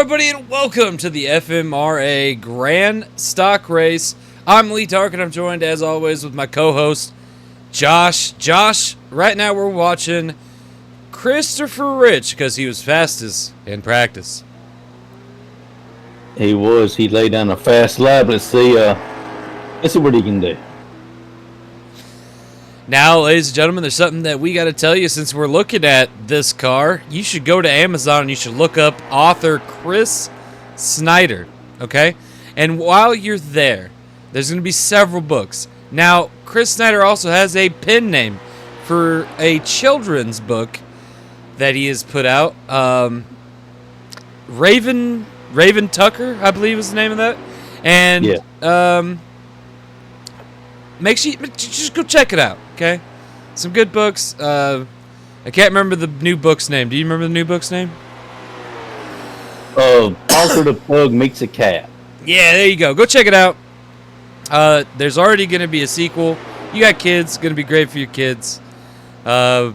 everybody, and welcome to the FMRA Grand Stock Race. I'm Lee Tark, and I'm joined, as always, with my co-host, Josh. Josh, right now we're watching Christopher Rich, because he was fastest in practice. He was. He laid down a fast lap. Let's see what he can do. Now, ladies and gentlemen, there's something that we got to tell you since we're looking at this car. You should go to Amazon and you should look up author Chris Snider, okay? And while you're there, there's going to be several books. Now, Chris Snider also has a pen name for a children's book that he has put out. Raven Tucker, I believe is the name of that. And yeah. Make sure you just go check it out, okay? Some good books. I can't remember the new book's name. Do you remember the new book's name? Parker the Pug Meets a Cat. Yeah, there you go. Go check it out. There's already going to be a sequel. You got kids. Going to be great for your kids. I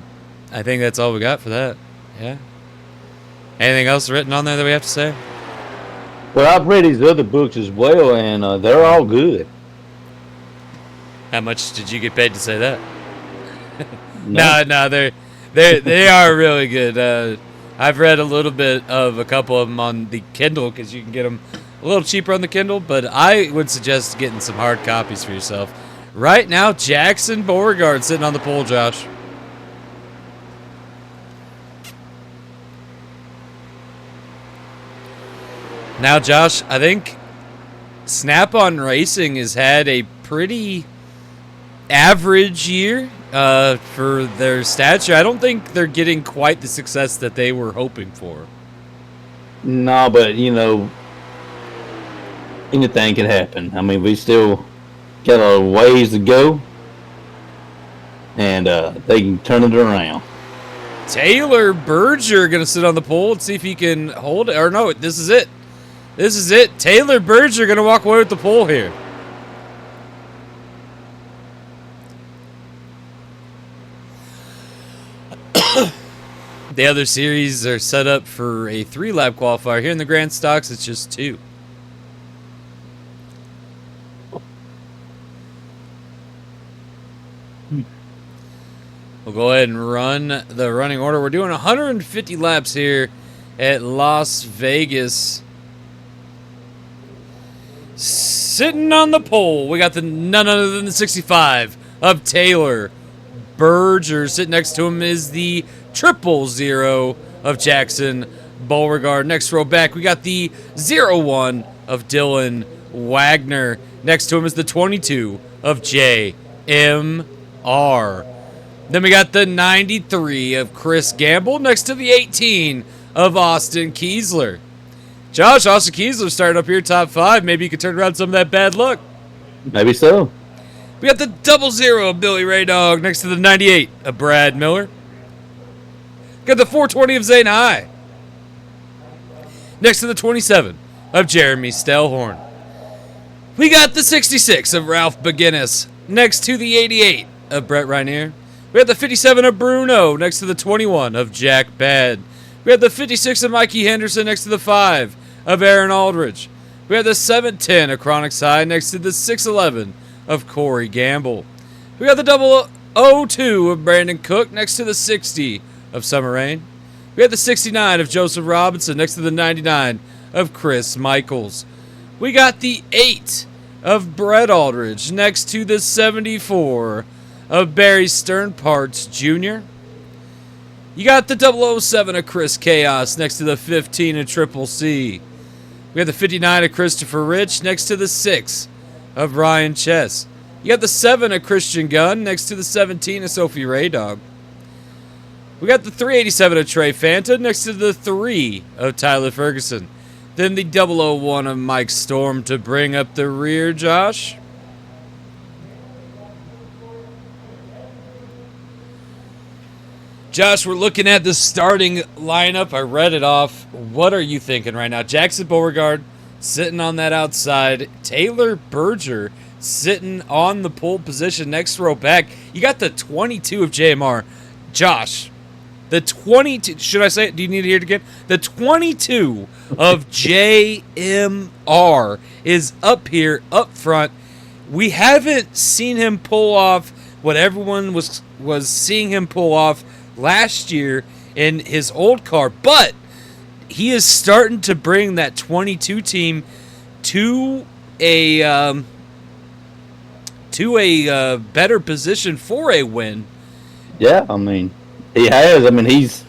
think that's all we got for that. Yeah. Anything else written on there that we have to say? Well, I've read his other books as well, and they're all good. How much did you get paid to say that? No, they are really good. I've read a little bit of a couple of them on the Kindle because you can get them a little cheaper on the Kindle, but I would suggest getting some hard copies for yourself. Right now, Jackson Beauregard sitting on the pole, Josh. Now, Josh, I think Snap-on Racing has had a pretty average year for their stature. I don't think they're getting quite the success that they were hoping for. No, but anything can happen. I mean, we still got a ways to go, and they can turn it around. Taylor Berger going to sit on the pole and see if he can hold it. Or no, this is it. This is it. Taylor Berger going to walk away with the pole here. The other series are set up for a 3-lap qualifier. Here in the Grand Stocks, it's just 2. We'll go ahead and run the running order. We're doing 150 laps here at Las Vegas. Sitting on the pole, we got the none other than the 65 of Taylor Berger. Sitting next to him is the 000 of Jackson Beauregard. Next row back, we got the 01 of Dylan Wagner. Next to him is the 22 of G.A.M.E. Then we got the 93 of Chris Gamble. Next to the 18 of Austin Kiesler. Josh, Austin Kiesler started up here top 5. Maybe you could turn around some of that bad luck. Maybe so. We got the 00 of Billy Ray Dog next to the 98 of Brad Miller. Got the 420 of Zane High. Next to the 27 of Jeremy Stellhorn. We got the 66 of Ralph Beginnis. Next to the 88 of Brett Rainier. We got the 57 of Bruno next to the 21 of Jack Bad. We got the 56 of Mikey Henderson next to the 5 of Aaron Aldridge. We have the 710 of Chronic Side next to the 611 of Corey Gamble. We got the 002 of Brandon Cook next to the 60 of Summer Rain. We got the 69 of Joseph Robinson next to the 99 of Chris Michaels. We got the 8 of Brett Aldridge next to the 74 of Barry Sternparts Jr. You got the 007 of Chris Chaos next to the 15 of Triple C. We got the 59 of Christopher Rich next to the 6 of Ryan Chess. You got the 7 of Christian Gunn next to the 17 of Sophie Raydog. We got the 387 of Trey Fanta next to the 3 of Tyler Ferguson. Then the 001 of Mike Storm to bring up the rear, Josh. Josh, we're looking at the starting lineup. I read it off. What are you thinking right now? Jackson Beauregard sitting on that outside. Taylor Berger sitting on the pole position next row back. You got the 22 of JMR. Josh, The 22, should I say it? Do you need to hear it again? The 22 of G.A.M.E is up here, up front. We haven't seen him pull off what everyone was seeing him pull off last year in his old car, but he is starting to bring that 22 team to a better position for a win. Yeah, I mean, he has. I mean, he's,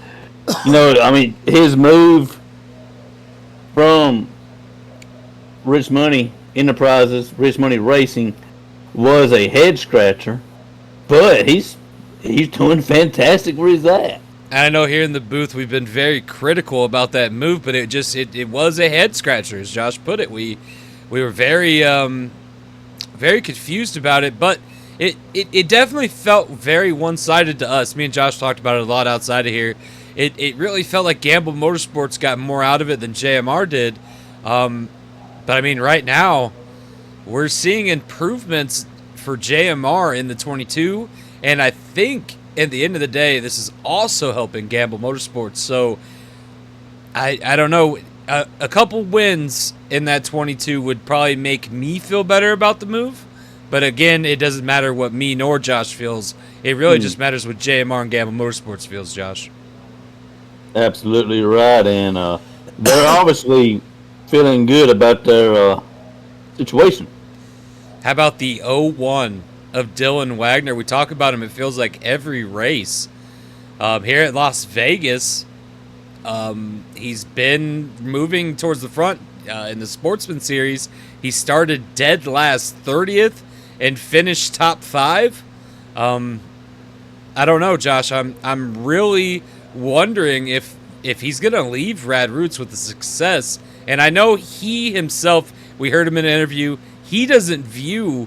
his move from Rich Money Enterprises, Rich Money Racing, was a head scratcher, but he's doing fantastic where he's at. I know here in the booth we've been very critical about that move, but it was a head scratcher, as Josh put it. We were very very confused about it, but it definitely felt very one-sided to us. Me and Josh talked about it a lot outside of here. It really felt like Gamble Motorsports got more out of it than JMR did. But I mean, right now, we're seeing improvements for JMR in the 22, and I think at the end of the day, this is also helping Gamble Motorsports. So I don't know. A couple wins in that 22 would probably make me feel better about the move. But again, it doesn't matter what me nor Josh feels. It really just matters what JMR and Gamble Motorsports feels, Josh. Absolutely right. And they're obviously feeling good about their situation. How about the 0-1 of Dylan Wagner? We talk about him, it feels like every race. Here at Las Vegas, he's been moving towards the front in the Sportsman Series. He started dead last, 30th, and finished top 5. I don't know, Josh. I'm really wondering if he's gonna leave Rad Roots with the success. And I know he himself, we heard him in an interview, he doesn't view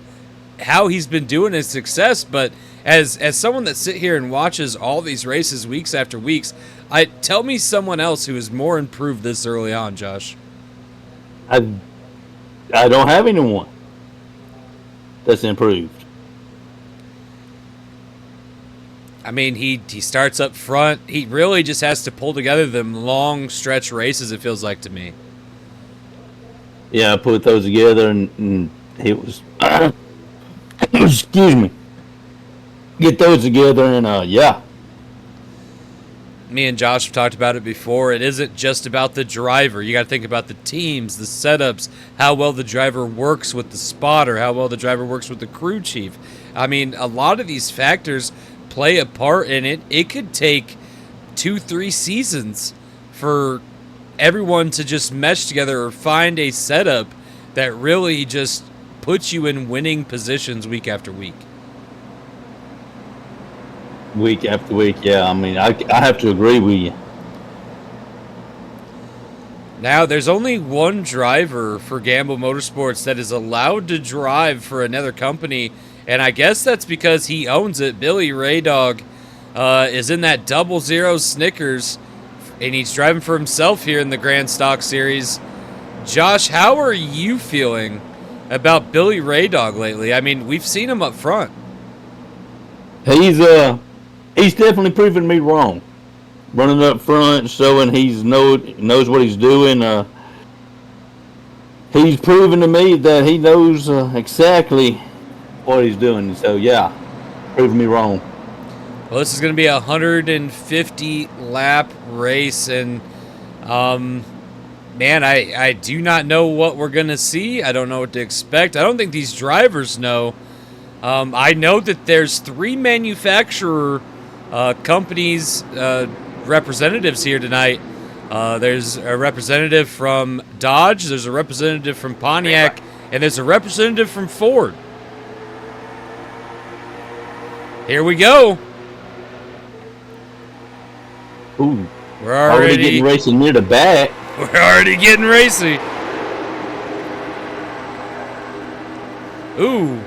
how he's been doing his success, but as someone that sit here and watches all these races weeks after weeks, tell me someone else who is more improved this early on, Josh. I don't have anyone that's improved. I mean, he starts up front. He really just has to pull together them long stretch races, it feels like to me. Yeah, I put those together, and it was excuse me, get those together, and yeah. Me and Josh have talked about it before. It isn't just about the driver. You got to think about the teams, the setups, how well the driver works with the spotter, how well the driver works with the crew chief. I mean, a lot of these factors play a part in it. It could take 2-3 seasons for everyone to just mesh together or find a setup that really just puts you in winning positions week after week. Week after week, yeah. I mean, I have to agree with you. Now, there's only one driver for Gamble Motorsports that is allowed to drive for another company, and I guess that's because he owns it. Billy Raydog is in that 00 Snickers, and he's driving for himself here in the Grand Stock Series. Josh, how are you feeling about Billy Raydog lately? I mean, we've seen him up front. He's definitely proven me wrong. Running up front, showing he knows what he's doing. He's proven to me that he knows exactly what he's doing. So yeah, proving me wrong. Well, this is going to be a 150 lap race, and man, I do not know what we're going to see. I don't know what to expect. I don't think these drivers know. I know that there's 3 manufacturer companies representatives here tonight. There's a representative from Dodge, there's a representative from Pontiac, and there's a representative from Ford. Here we go. Ooh, we're already getting racing near the back. We're already getting racy. Ooh.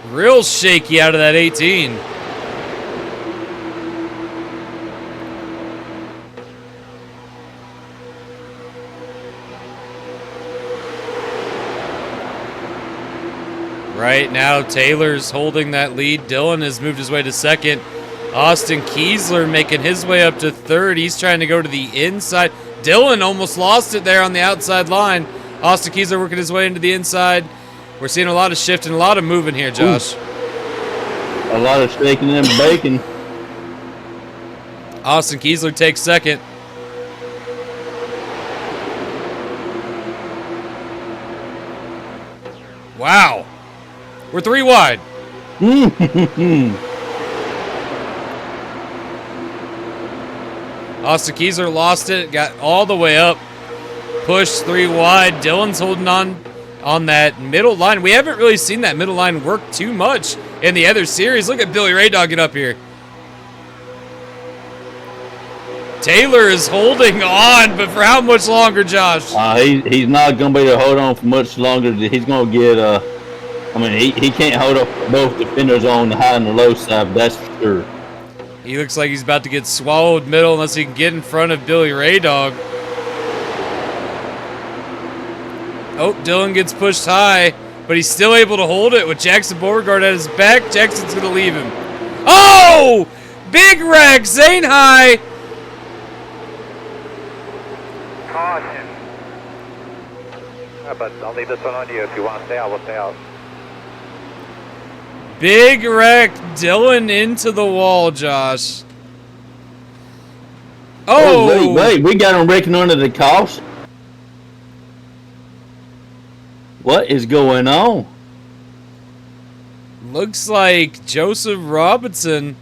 Real shaky out of that 18. Right now, Taylor's holding that lead. Dylan has moved his way to second. Austin Kiesler making his way up to third. He's trying to go to the inside. Dylan almost lost it there on the outside line. Austin Kiesler working his way into the inside. We're seeing a lot of shifting, a lot of moving here, Josh. Ooh. A lot of shaking and baking. Austin Kiesler takes second. Wow. We're 3 wide. Austin Kiesler lost it, got all the way up, pushed 3 wide. Dylan's holding on that middle line. We haven't really seen that middle line work too much in the other series. Look at Billy Raydog get up here. Taylor is holding on, but for how much longer, Josh? He's not going to be able to hold on for much longer. He's going to get, I mean, he can't hold up both defenders on the high and the low side, that's for sure. He looks like he's about to get swallowed middle unless he can get in front of Billy Raydog. Oh, Dylan gets pushed high, but he's still able to hold it with Jackson Beauregard at his back. Jackson's going to leave him. Oh! Big wreck! Zane High! Caution. But I'll leave this one on you. If you want to stay out, we'll stay out. Big wreck. Dylan into the wall, Josh. Oh! Wait. We got him wrecking under the caution. What is going on? Looks like Joseph Robinson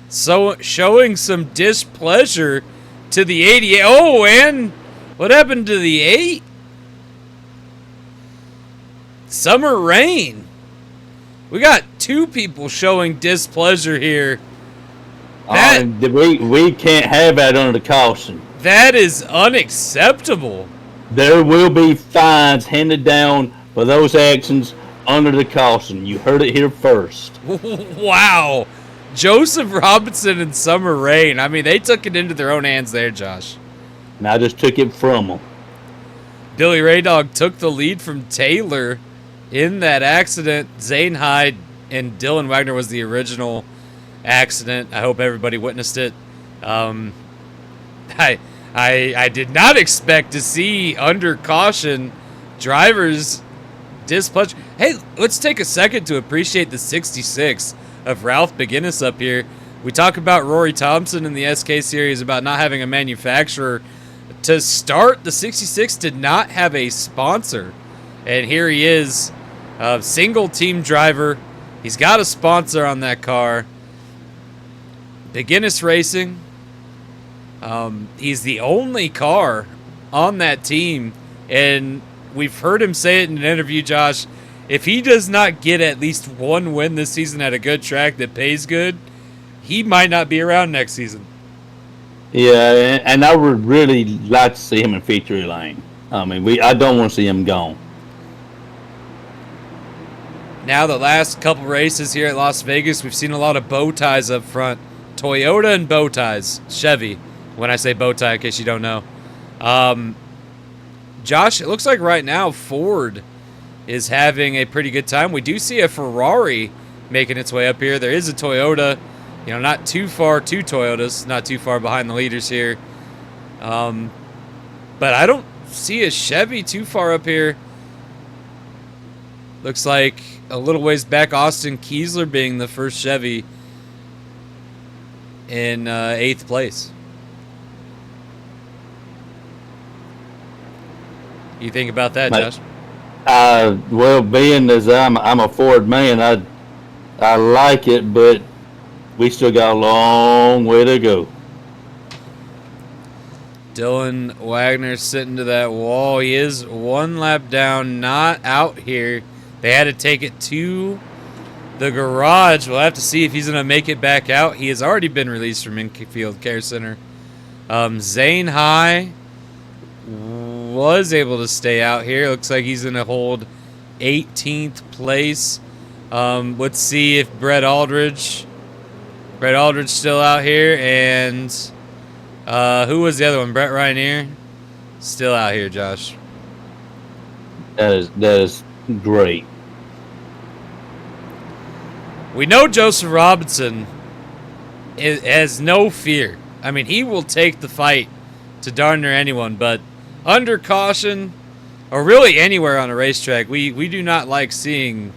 showing some displeasure to the 88. Oh, and what happened to the 8? Summer Rain. We got 2 people showing displeasure here. We can't have that under the caution. That is unacceptable. There will be fines handed down for those actions under the caution. You heard it here first. Wow. Joseph Robinson and Summer Rain. I mean, they took it into their own hands there, Josh. And I just took it from them. Billy Raydog took the lead from Taylor in that accident. Zane Hyde and Dylan Wagner was the original accident. I hope everybody witnessed it. I did not expect to see under caution drivers displeasure. Hey, let's take a second to appreciate the 66 of Ralph Beginnis up here. We talk about Rory Thompson in the SK series about not having a manufacturer. To start, the 66 did not have a sponsor. And here he is, a single team driver. He's got a sponsor on that car. Beginnis Racing. He's the only car on that team. And we've heard him say it in an interview, Josh. If he does not get at least 1 win this season at a good track that pays good, he might not be around next season. Yeah, and I would really like to see him in victory lane. I mean, I don't want to see him gone. Now the last couple races here at Las Vegas, we've seen a lot of bow ties up front. Toyota and bow ties. Chevy, when I say bow tie, in case you don't know. Josh, it looks like right now Ford is having a pretty good time. We do see a Ferrari making its way up here. There is a Toyota, not too far, 2 Toyotas, not too far behind the leaders here. But I don't see a Chevy too far up here. Looks like a little ways back, Austin Kiesler being the first Chevy in 8th place. You think about that, Josh? Well, being as I'm a Ford man, I like it, but we still got a long way to go. Dylan Wagner sitting to that wall. He is 1 lap down, not out here. They had to take it to the garage. We'll have to see if he's going to make it back out. He has already been released from Infield Care Center. Zane High was able to stay out here. Looks like he's going to hold 18th place. Let's see if Brett Aldridge still out here, and who was the other one? Brett Rynier still out here, Josh. That is great. We know Joseph Robinson has no fear. I mean, he will take the fight to darn near anyone, but under caution, or really anywhere on a racetrack, we do not like seeing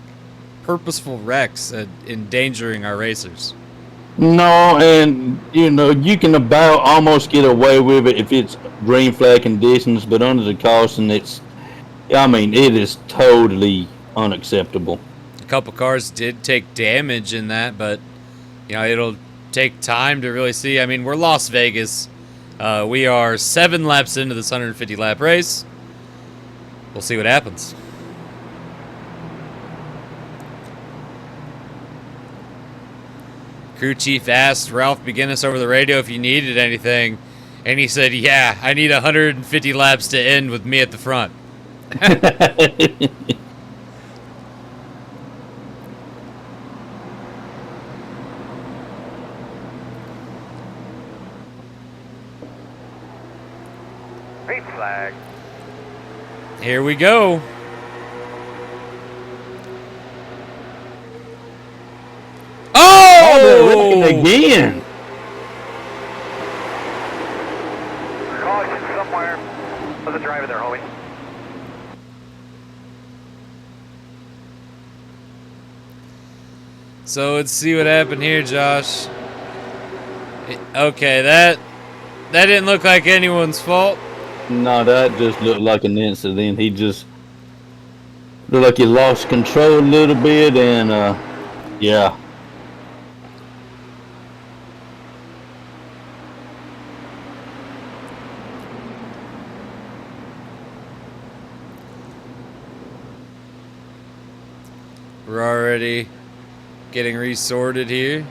purposeful wrecks endangering our racers. No, and you can about almost get away with it if it's green flag conditions, but under the caution, it is totally unacceptable. A couple cars did take damage in that, but it'll take time to really see. I mean, we're Las Vegas. We are 7 laps into this 150 lap race. We'll see what happens. Crew chief asked Ralph McGuinness over the radio if he needed anything, and he said, "Yeah, I need 150 laps to end with me at the front." Green flag. Here we go. Oh, again. Caution somewhere. There's a driver there, homie. So let's see what happened here, Josh. Okay, that didn't look like anyone's fault. No, that just looked like an incident. He just looked like he lost control a little bit, and yeah. We're already getting resorted here.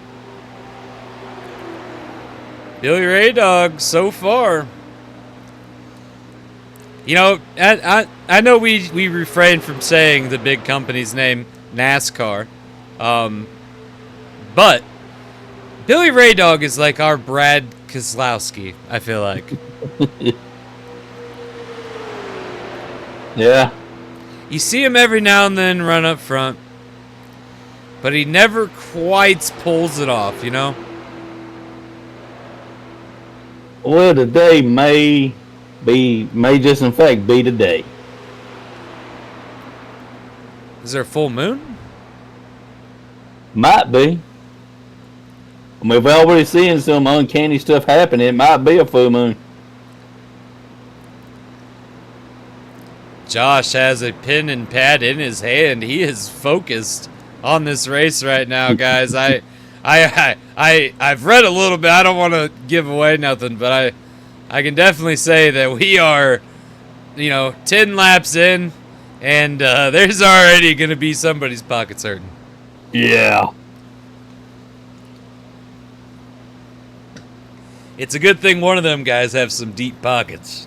Billy Ray Dog so far. I know we refrain from saying the big company's name, NASCAR, but Billy Ray Dog is like our Brad Keselowski, I feel like. Yeah. You see him every now and then run up front, but he never quite pulls it off, Well, today may just in fact be today. Is there a full moon? Might be. I mean, we're already seeing some uncanny stuff happen. It might be a full moon. Josh has a pen and pad in his hand. He is focused on this race right now, guys. I've read a little bit. I don't want to give away nothing, but I can definitely say that we are, 10 laps in, and there's already going to be somebody's pockets hurting. Yeah. It's a good thing one of them guys have some deep pockets.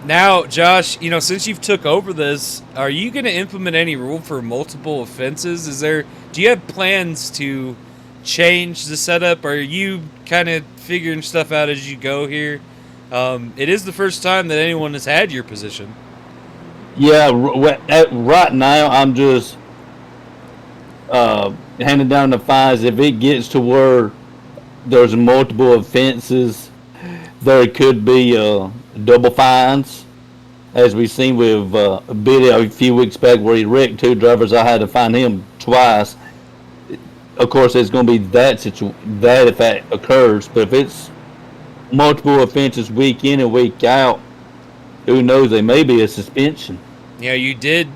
Now, Josh, since you've took over this, are you going to implement any rule for multiple offenses? Do you have plans to change the setup? Or are you kind of figuring stuff out as you go here? It is the first time that anyone has had your position. Yeah, right now I'm just handing down the fines. If it gets to where there's multiple offenses, there could be double fines, as we've seen with Billy a few weeks back where he wrecked 2 drivers. I had to fine him twice. Of course, it's going to be that if that occurs. But if it's multiple offenses week in and week out, who knows? There may be a suspension. You did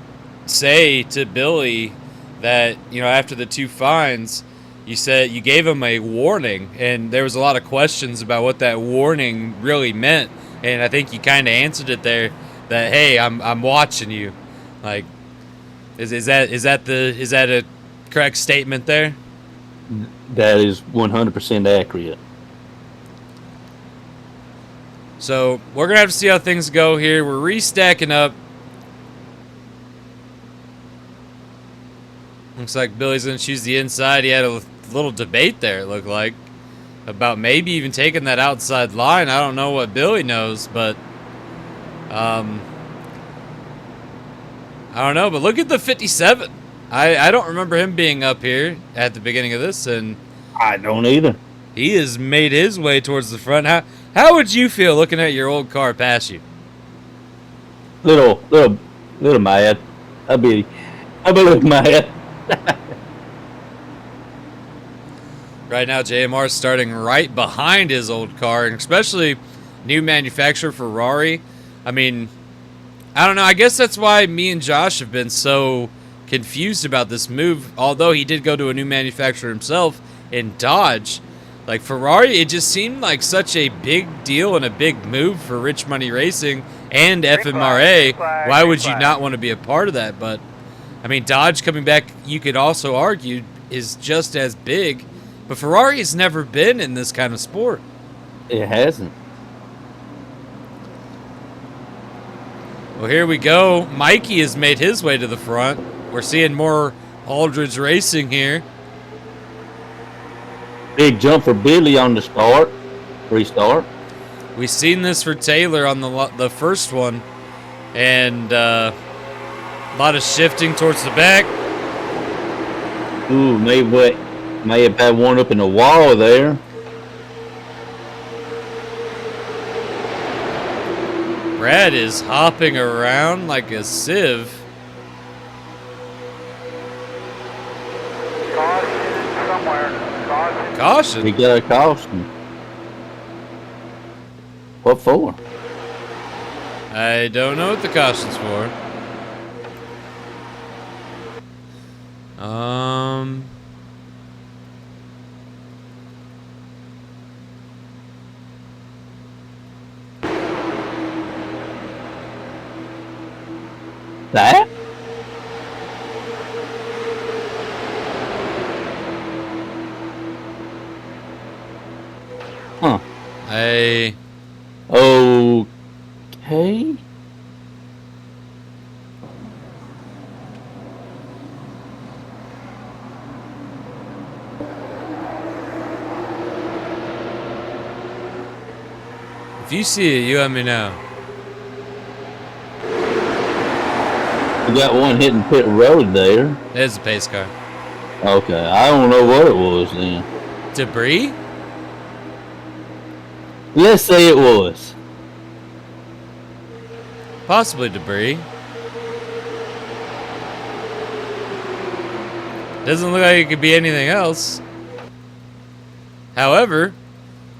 say to Billy that after the 2 fines, you said you gave him a warning, and there was a lot of questions about what that warning really meant. And I think you kind of answered it there. That hey, I'm watching you. Like, is that a correct statement there? That is 100% accurate. So we're gonna have to see how things go here. We're restacking up. Looks like Billy's gonna choose the inside. He had a little debate there, it looked like, about maybe even taking that outside line. I don't know what Billy knows, but I I don't know, but look at the 57. I don't remember him being up here at the beginning of this, and I don't either. he has made his way towards the front. How would you feel looking at your old car pass you? Little mad. I'd be a little mad. Right now, JMR is starting right behind his old car, and especially new manufacturer Ferrari. I mean, I don't know. I guess that's why me and Josh have been so confused about this move, although he did go to a new manufacturer himself in Dodge. Like Ferrari, it just seemed like such a big deal and a big move for Rich Money Racing and FMRA. Why would you not want to be a part of that? But, I mean, Dodge coming back, you could also argue, is just as big. But Ferrari has never been in this kind of sport. It hasn't. Well, here we go. Mikey has made his way to the front. We're seeing more Aldridge Racing here. Big jump for Billy on the start. Restart. We've seen this for Taylor on the first one. And a lot of shifting towards the back. Ooh, may have had one up in the wall there. Brad is hopping around like a sieve. Caution somewhere. Caution. Caution. He got a caution. What for? I don't know what the caution's for. That? Huh. Okay. If you see it, you let me know. We got one hitting pit road there. There's a pace car. Okay, I don't know what it was then. Debris? Let's say it was. Possibly debris. Doesn't look like it could be anything else. However,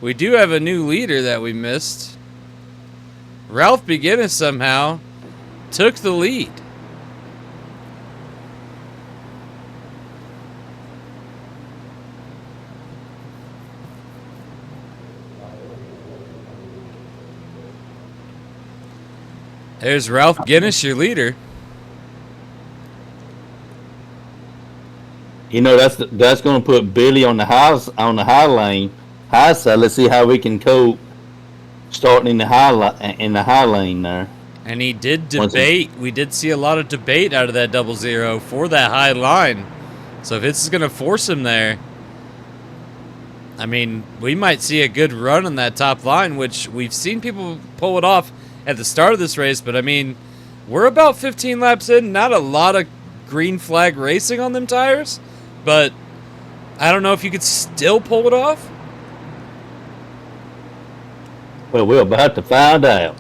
we do have a new leader that we missed. Ralph McGinnis somehow took the lead. There's Ralph Guinness, your leader. You know that's going to put Billy on the high side. Let's see how we can cope starting in the high lane there. And he did debate. We did see a lot of debate out of that 00 for that high line. So if this is going to force him there, I mean, we might see a good run on that top line, which we've seen people pull it off at the start of this race. But I mean, we're about 15 laps in. Not a lot of green flag racing on them tires. But I don't know if you could still pull it off. Well, we're about to find out.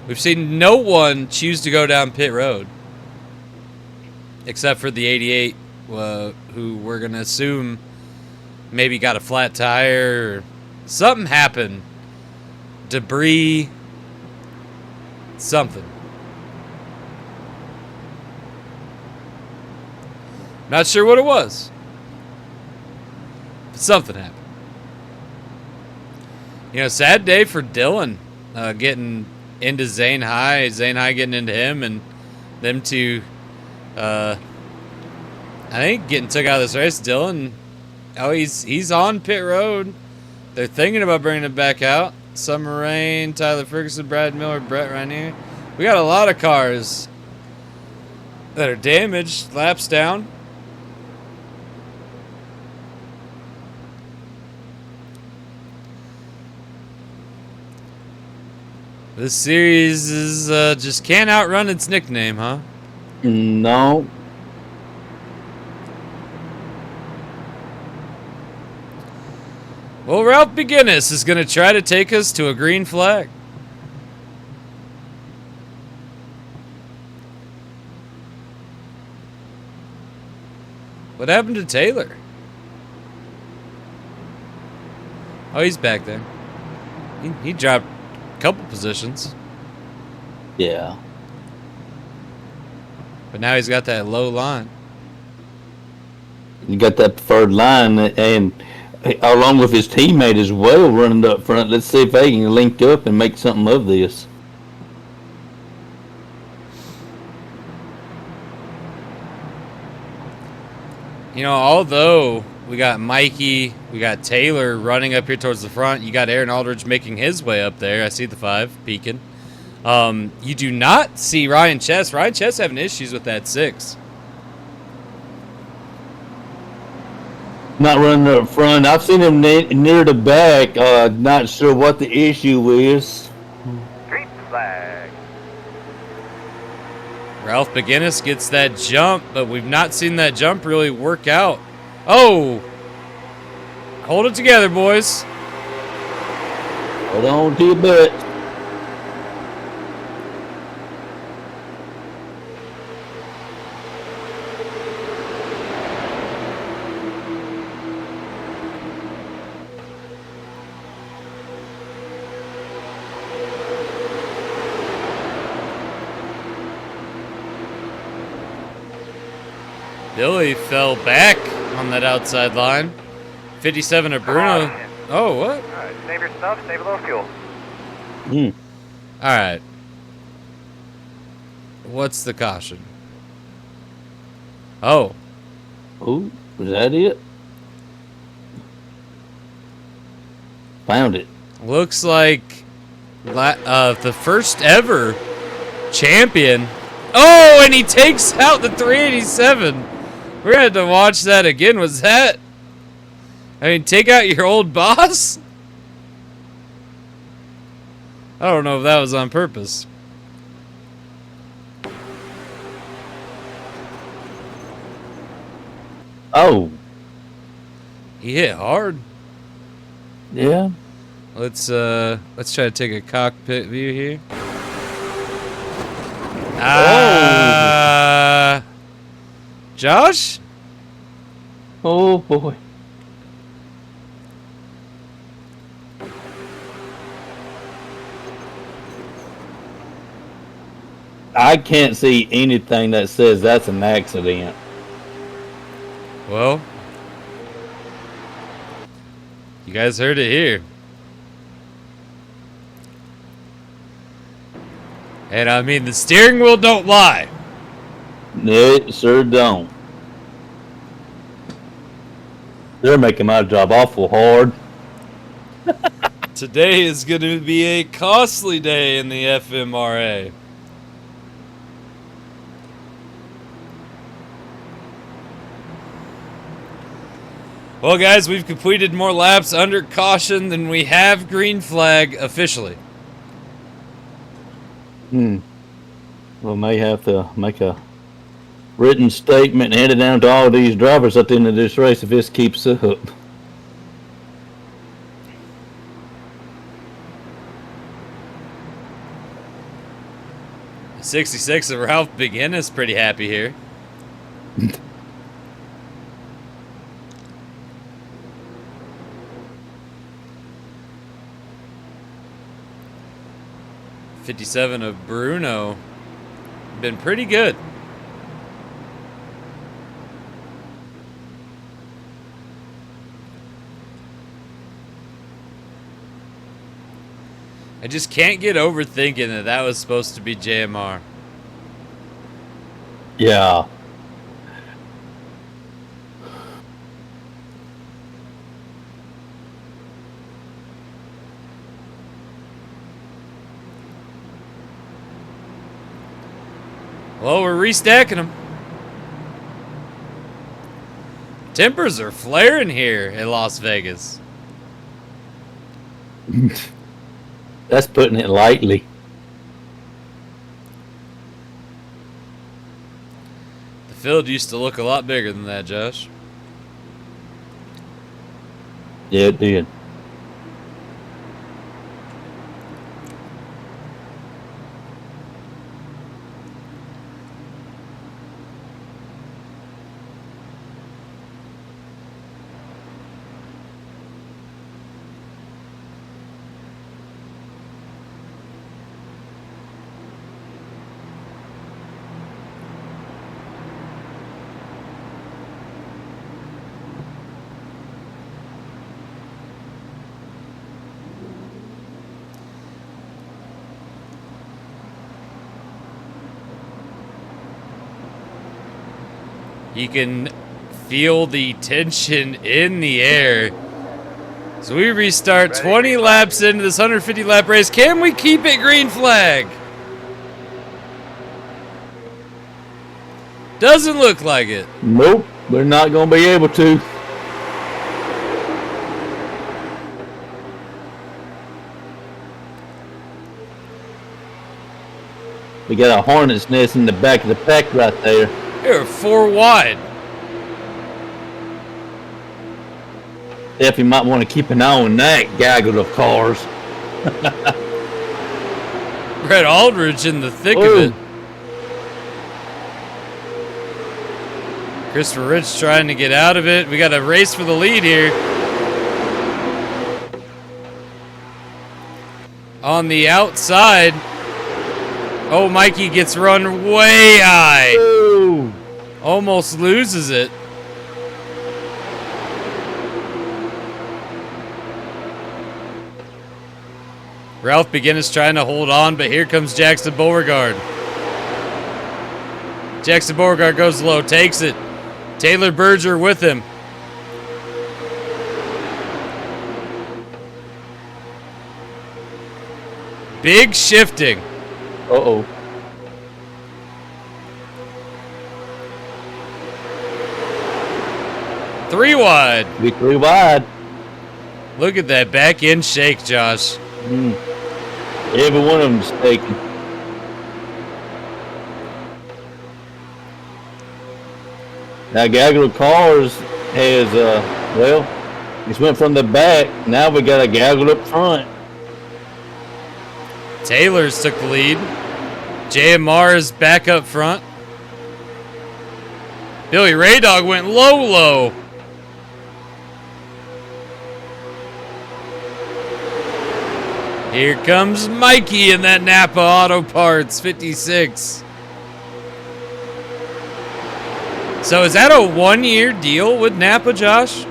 We've seen no one choose to go down pit road. Except for the 88, who we're going to assume maybe got a flat tire or something happened. Debris. Something. Not sure what it was. But something happened. You know, sad day for Dylan getting into Zane High. Zane High getting into him, and them two, I think, getting took out of this race. Dylan, he's on pit road. They're thinking about bringing him back out. Summer Rain, Tyler Ferguson, Brad Miller, Brett Rainier. We got a lot of cars that are damaged, laps down. This series is just can't outrun its nickname, huh? No. Well, Ralph McGinnis is going to try to take us to a green flag. What happened to Taylor? Oh, he's back there. He dropped a couple positions. Yeah. But now he's got that low line. You got that preferred line, and along with his teammate as well running up front. Let's see if they can link up and make something of this. You know, although we got Mikey, we got Taylor running up here towards the front, you got Aaron Aldridge making his way up there. I see the 5 peeking. You do not see Ryan Chess. Ryan Chess having issues with that 6. Not running up front. I've seen him near the back. Not sure what the issue is. Green flag. Ralph McGinnis gets that jump, but we've not seen that jump really work out. Oh! Hold it together, boys. Hold on to your butt. Billy fell back on that outside line. 57 of Bruno. Oh, what? All right, save your stuff, save a little fuel. All right. What's the caution? Oh. Oh, was that it? Found it. Looks like the first ever champion. Oh, and he takes out the 387. We're going to have to watch that again. Was that? I mean, take out your old boss? I don't know if that was on purpose. Oh. He hit hard. Yeah. Let's try to take a cockpit view here. Josh? Oh boy. I can't see anything that says that's an accident. Well, you guys heard it here. And I mean, the steering wheel don't lie. It sure don't. They're making my job awful hard. Today is going to be a costly day in the FMRA. Well, guys, we've completed more laps under caution than we have green flag officially. We'll may have to make a written statement and hand it down to all these drivers at the end of this race if this keeps up. The 66 of Ralph McGinnis pretty happy here. '57 of Bruno. Been pretty good. I just can't get over thinking that was supposed to be JMR. Yeah. Well, we're restacking them. Tempers are flaring here in Las Vegas. That's putting it lightly. The field used to look a lot bigger than that, Josh. Yeah, it did. You can feel the tension in the air. So we restart 20 laps into this 150 lap race. Can we keep it green flag? Doesn't look like it. Nope, we're not going to be able to. We got a hornet's nest in the back of the pack right there. You're 4 wide. If you might want to keep an eye on that gaggle of cars. Brett Aldridge in the thick of it. Christopher Rich trying to get out of it. We got a race for the lead here. On the outside. Oh, Mikey gets run way high. Ooh. Almost loses it. Ralph Beginnis trying to hold on, but here comes Jackson Beauregard. Jackson Beauregard goes low, takes it. Taylor Berger with him. Big shifting. Uh-oh. Three wide. Be 3 wide. Look at that back end shake, Josh. Every one of them's taken. Now gaggle of cars has well, just went from the back. Now we got a gaggle up front. Taylor's took the lead. G.A.M.E is back up front. Billy Raydog went low. Here comes Mikey in that Napa Auto Parts 56. So is that a 1-year deal with Napa, Josh?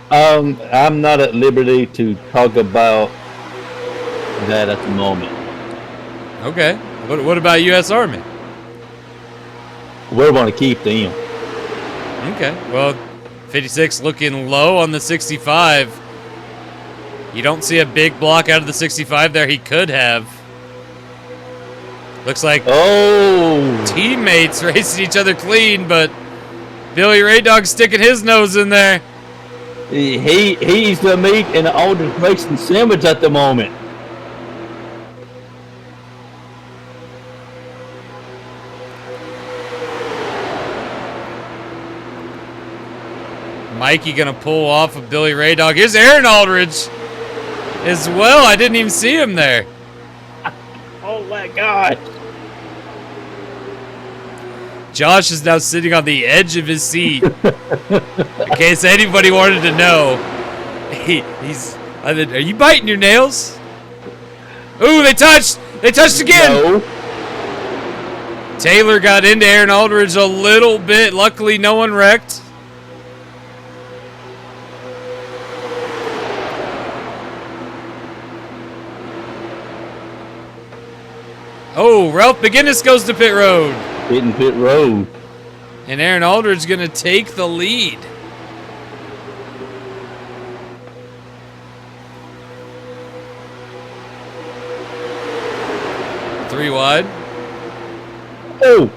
I'm not at liberty to talk about that at the moment. Okay. What about U.S. Army? We're going to keep them. Okay. Well, 56 looking low on the 65. You don't see a big block out of the 65 there. He could have. Looks like teammates racing each other clean, but Billy Raydog sticking his nose in there. He's the meat and the Aldridge racing sandwich at the moment. Mikey gonna pull off of Billy Raydog. Here's Aaron Aldridge as well. I didn't even see him there. Oh my God. Josh is now sitting on the edge of his seat. In case anybody wanted to know. He's. Are you biting your nails? Ooh, they touched! They touched again! No. Taylor got into Aaron Aldridge a little bit. Luckily, no one wrecked. Oh, Ralph Beginnis goes to pit road. Hitting pit road. And Aaron Aldridge going to take the lead. Three wide. Oh.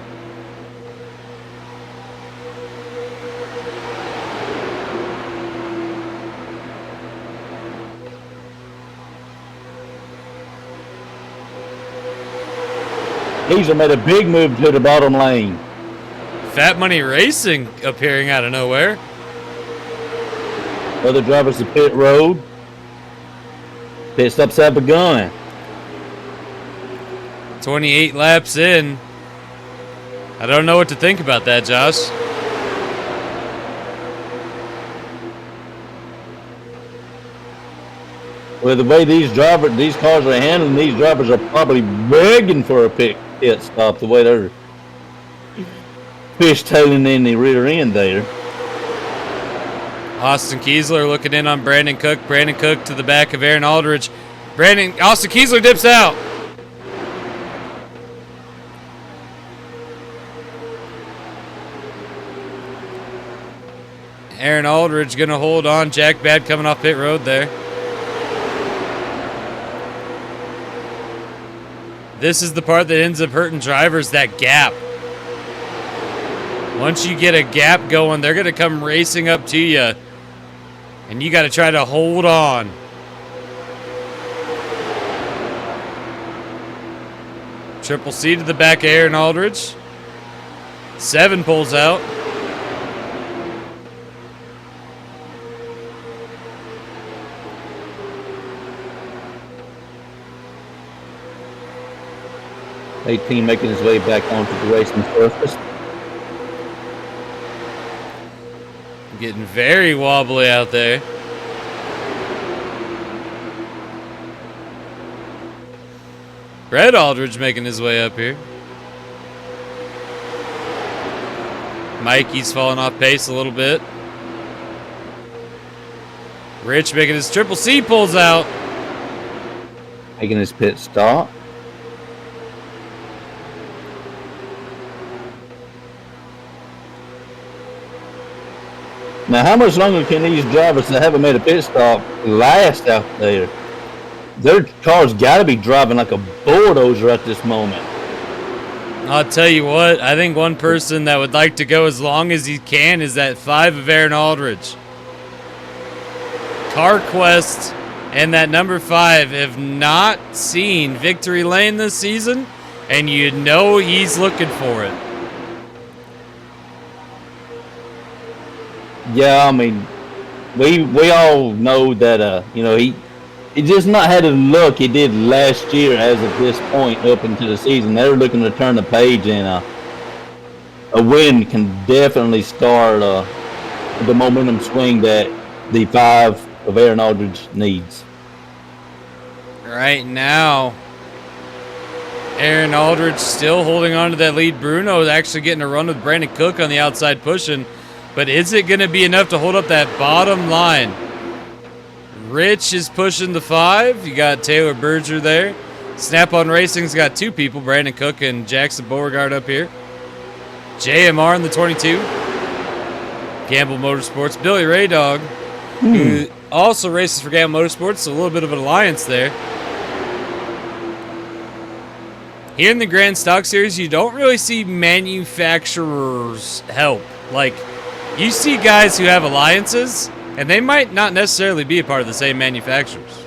He's made a big move to the bottom lane. Fat Money Racing appearing out of nowhere. Other drivers to pit road. Pit stops have begun. 28 laps in. I don't know what to think about that, Josh. Well, the way these cars are handling, these drivers are probably begging for a pit stop. The way they're fishtailing in the rear end there. Austin Kiesler looking in on Brandon Cook. Brandon Cook to the back of Aaron Aldridge. Austin Kiesler dips out. Aaron Aldridge going to hold on. Jack Bad coming off pit road there. This is the part that ends up hurting drivers, that gap. Once you get a gap going, they're going to come racing up to you. And you got to try to hold on. Triple C to the back of Aaron Aldridge. 7 pulls out. '18 making his way back onto the racing surface. Getting very wobbly out there. Brett Aldridge making his way up here. Mikey's falling off pace a little bit. Rich making his triple C pulls out. Making his pit stop. Now, how much longer can these drivers that haven't made a pit stop last out there? Their cars got to be driving like a bulldozer at this moment. I'll tell you what, I think one person that would like to go as long as he can is that 5 of Aaron Aldridge. CarQuest and that number 5 have not seen victory lane this season, and you know he's looking for it. Yeah, I mean, we all know that he just not had the look he did last year as of this point up into the season. They were looking to turn the page, and a win can definitely start the momentum swing that the 5 of Aaron Aldridge needs. Right now, Aaron Aldridge still holding on to that lead. Bruno is actually getting a run with Brandon Cook on the outside pushing. But is it going to be enough to hold up that bottom line? Rich is pushing the 5. You got Taylor Berger there. Snap-on Racing's got 2 people, Brandon Cook and Jackson Beauregard up here. JMR in the 22. Gamble Motorsports. Billy Ray Dog, who also races for Gamble Motorsports, so a little bit of an alliance there. Here in the Grand Stock Series, you don't really see manufacturers help. Like, you see guys who have alliances, and they might not necessarily be a part of the same manufacturers.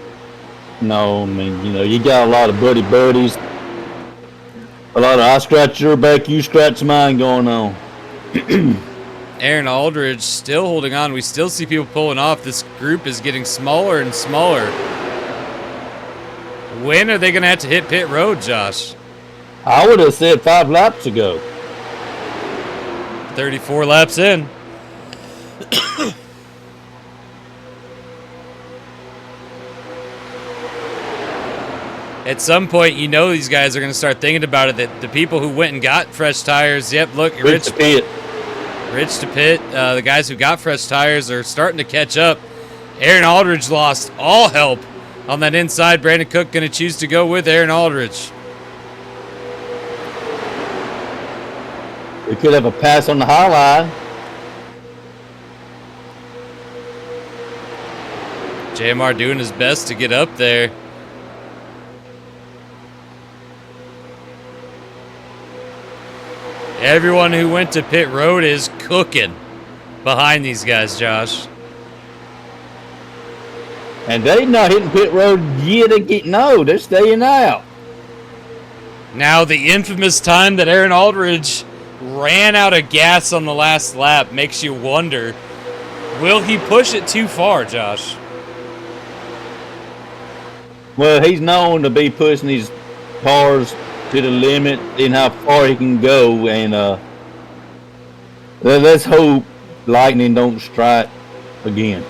No, I mean, you got a lot of buddies. A lot of I scratch your back, you scratch mine going on. Aaron Aldridge still holding on. We still see people pulling off. This group is getting smaller and smaller. When are they going to have to hit pit road, Josh? I would have said 5 laps ago. 34 laps in. At some point, these guys are going to start thinking about it, that the people who went and got fresh tires, yep, look, Rich to pit. The guys who got fresh tires are starting to catch up. Aaron Aldridge lost all help on that inside. Brandon Cook going to choose to go with Aaron Aldridge. We could have a pass on the high line. JMR doing his best to get up there. Everyone who went to pit road is cooking behind these guys, Josh. And they not hitting pit road yet again. No, they're staying out. Now the infamous time that Aaron Aldridge ran out of gas on the last lap makes you wonder, will he push it too far, Josh? Well, he's known to be pushing these cars to the limit in how far he can go, and let's hope lightning don't strike again.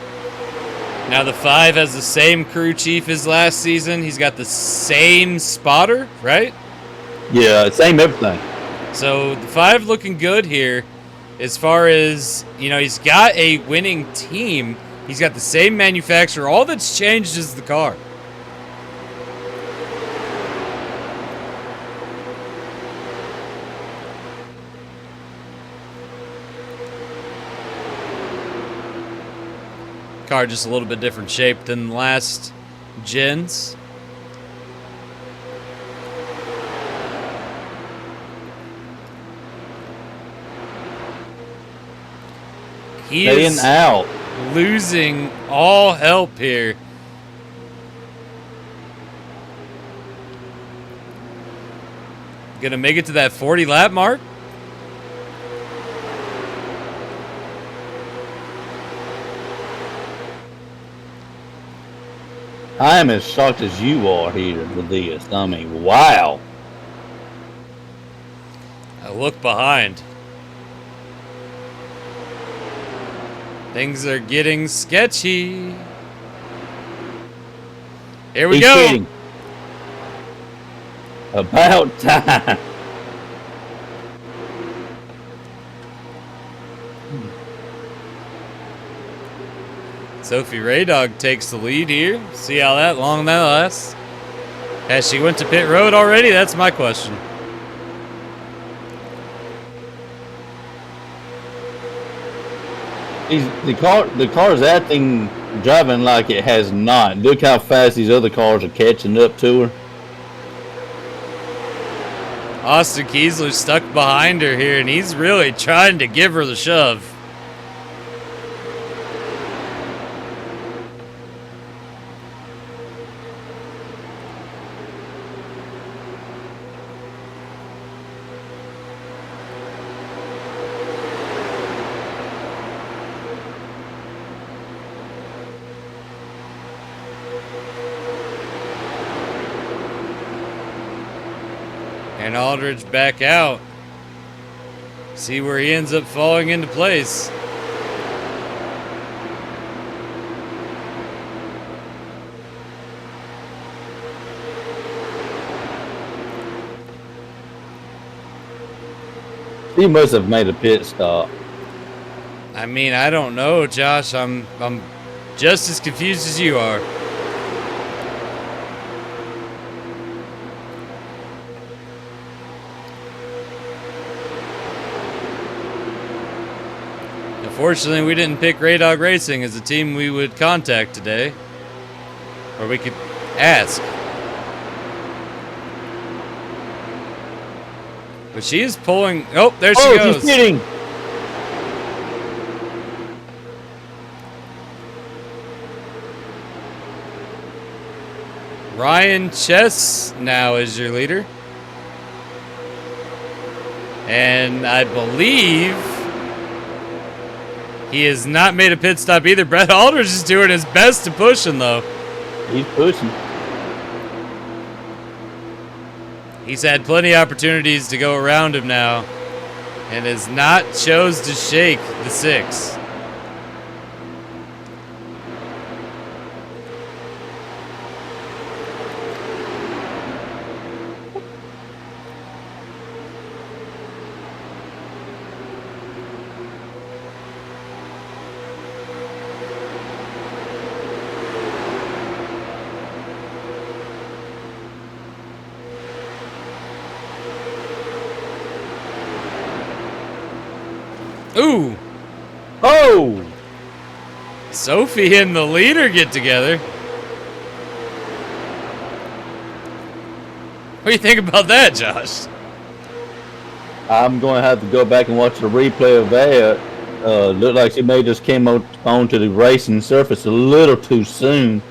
Now the 5 has the same crew chief as last season. He's got the same spotter, right? Yeah, same everything. So the 5 looking good here as far as, he's got a winning team. He's got the same manufacturer. All that's changed is the car. Car just a little bit different shape than the last gens. He is out. Losing all help here. Gonna make it to that 40 lap mark. I am as shocked as you are here with this. I mean, wow. I look behind. Things are getting sketchy. Here we go. Kidding. About time. Sophie Raydog takes the lead here. See how long that lasts. Has she went to pit road already? That's my question. The car's acting, driving like it has not. Look how fast these other cars are catching up to her. Austin Kiesler's stuck behind her here, and he's really trying to give her the shove. And Aldridge back out. See where he ends up falling into place. He must have made a pit stop. I mean, I don't know, Josh. I'm just as confused as you are. Unfortunately, we didn't pick Raydog Racing as a team we would contact today. Or we could ask. But she is pulling... Oh, there she goes. She's hitting. Ryan Chess now is your leader. And I believe... he has not made a pit stop either. Brett Aldridge is doing his best to push him, though. He's pushing. He's had plenty of opportunities to go around him now and has not chose to shake the 6. Ooh! Oh! Sophie and the leader get together. What do you think about that, Josh? I'm going to have to go back and watch the replay of that. Looked like she may just came onto the racing surface a little too soon.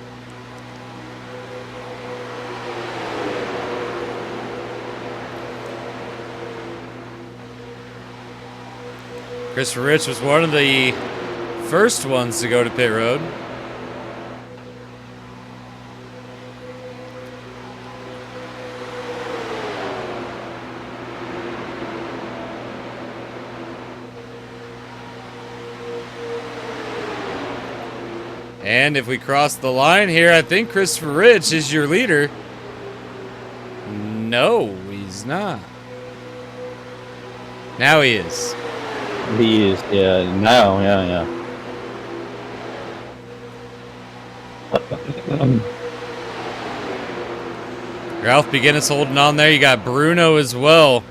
Christopher Rich was one of the first ones to go to pit road. And if we cross the line here, I think Christopher Rich is your leader. No, he's not. Now he is. He is, yeah. Now, yeah. Ralph Beginnis holding on there. You got Bruno as well.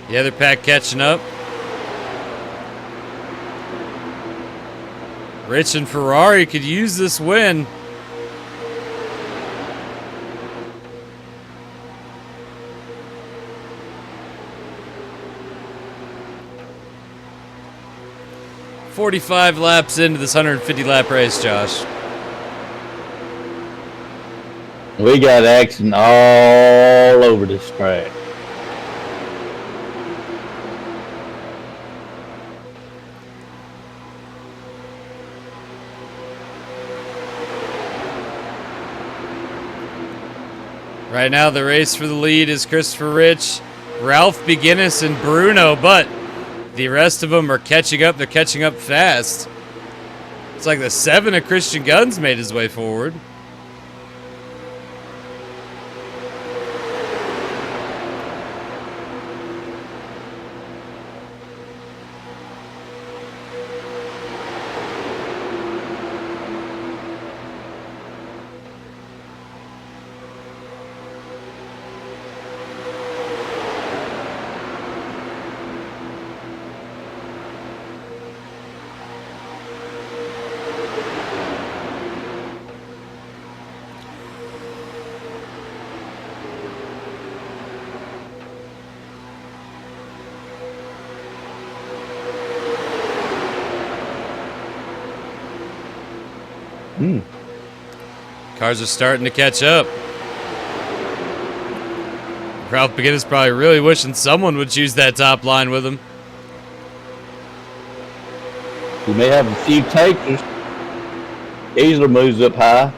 The other pack catching up. Rich and Ferrari could use this win. "45 laps into this 150 lap race, Josh." We got action all over this track. Right now, the race for the lead is Christopher Rich, Ralph Beginnis, and Bruno, but the rest of them are catching up. They're catching up fast. It's like the 7 of Christian Guns made his way forward. Cars are starting to catch up. Ralph Beginnis probably really wishing someone would choose that top line with him. We may have a few takers. Easler moves up high.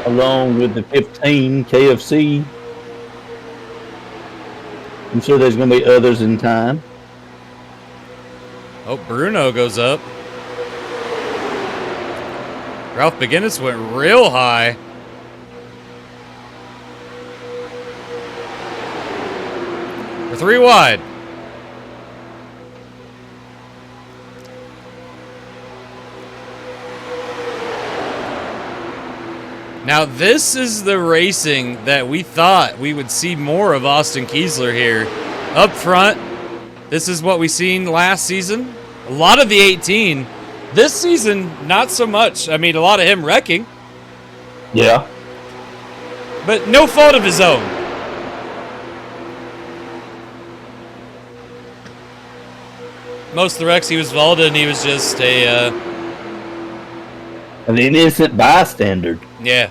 Along with the 15 KFC. I'm sure there's going to be others in time. Oh, Bruno goes up. Ralph Beginnis went real high. We're 3 wide. Now, this is the racing that we thought we would see more of Austin Kiesler here. Up front, this is what we seen last season. A lot of the 18. This season, not so much. I mean, a lot of him wrecking. Yeah. But no fault of his own. Most of the wrecks he was involved in, he was just an innocent bystander. Yeah.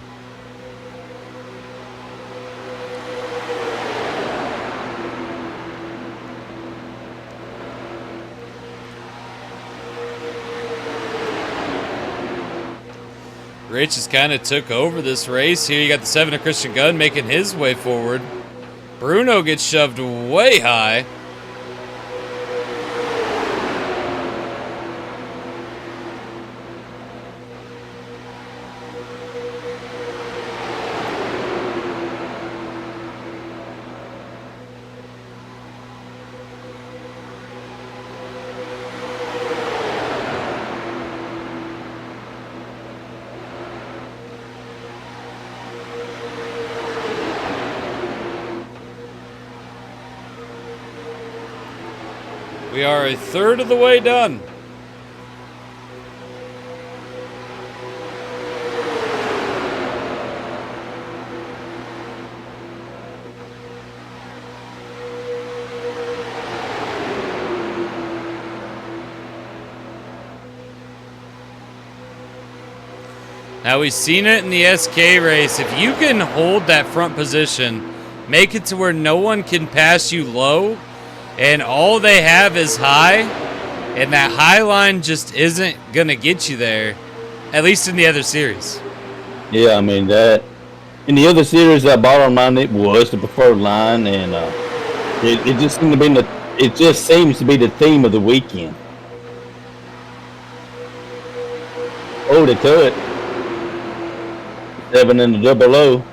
Rich just kind of took over this race. Here you got the 7 of Christian Gunn making his way forward. Bruno gets shoved way high. We are a third of the way done. Now, we've seen it in the SK race. If you can hold that front position, make it to where no one can pass you low, and all they have is high, and that high line just isn't going to get you there, at least in the other series. Yeah, I mean, that in the other series, that bottom line, it was the preferred line, and it just seemed to be it just seems to be the theme of the weekend. Oh, they cut 7 in the double O.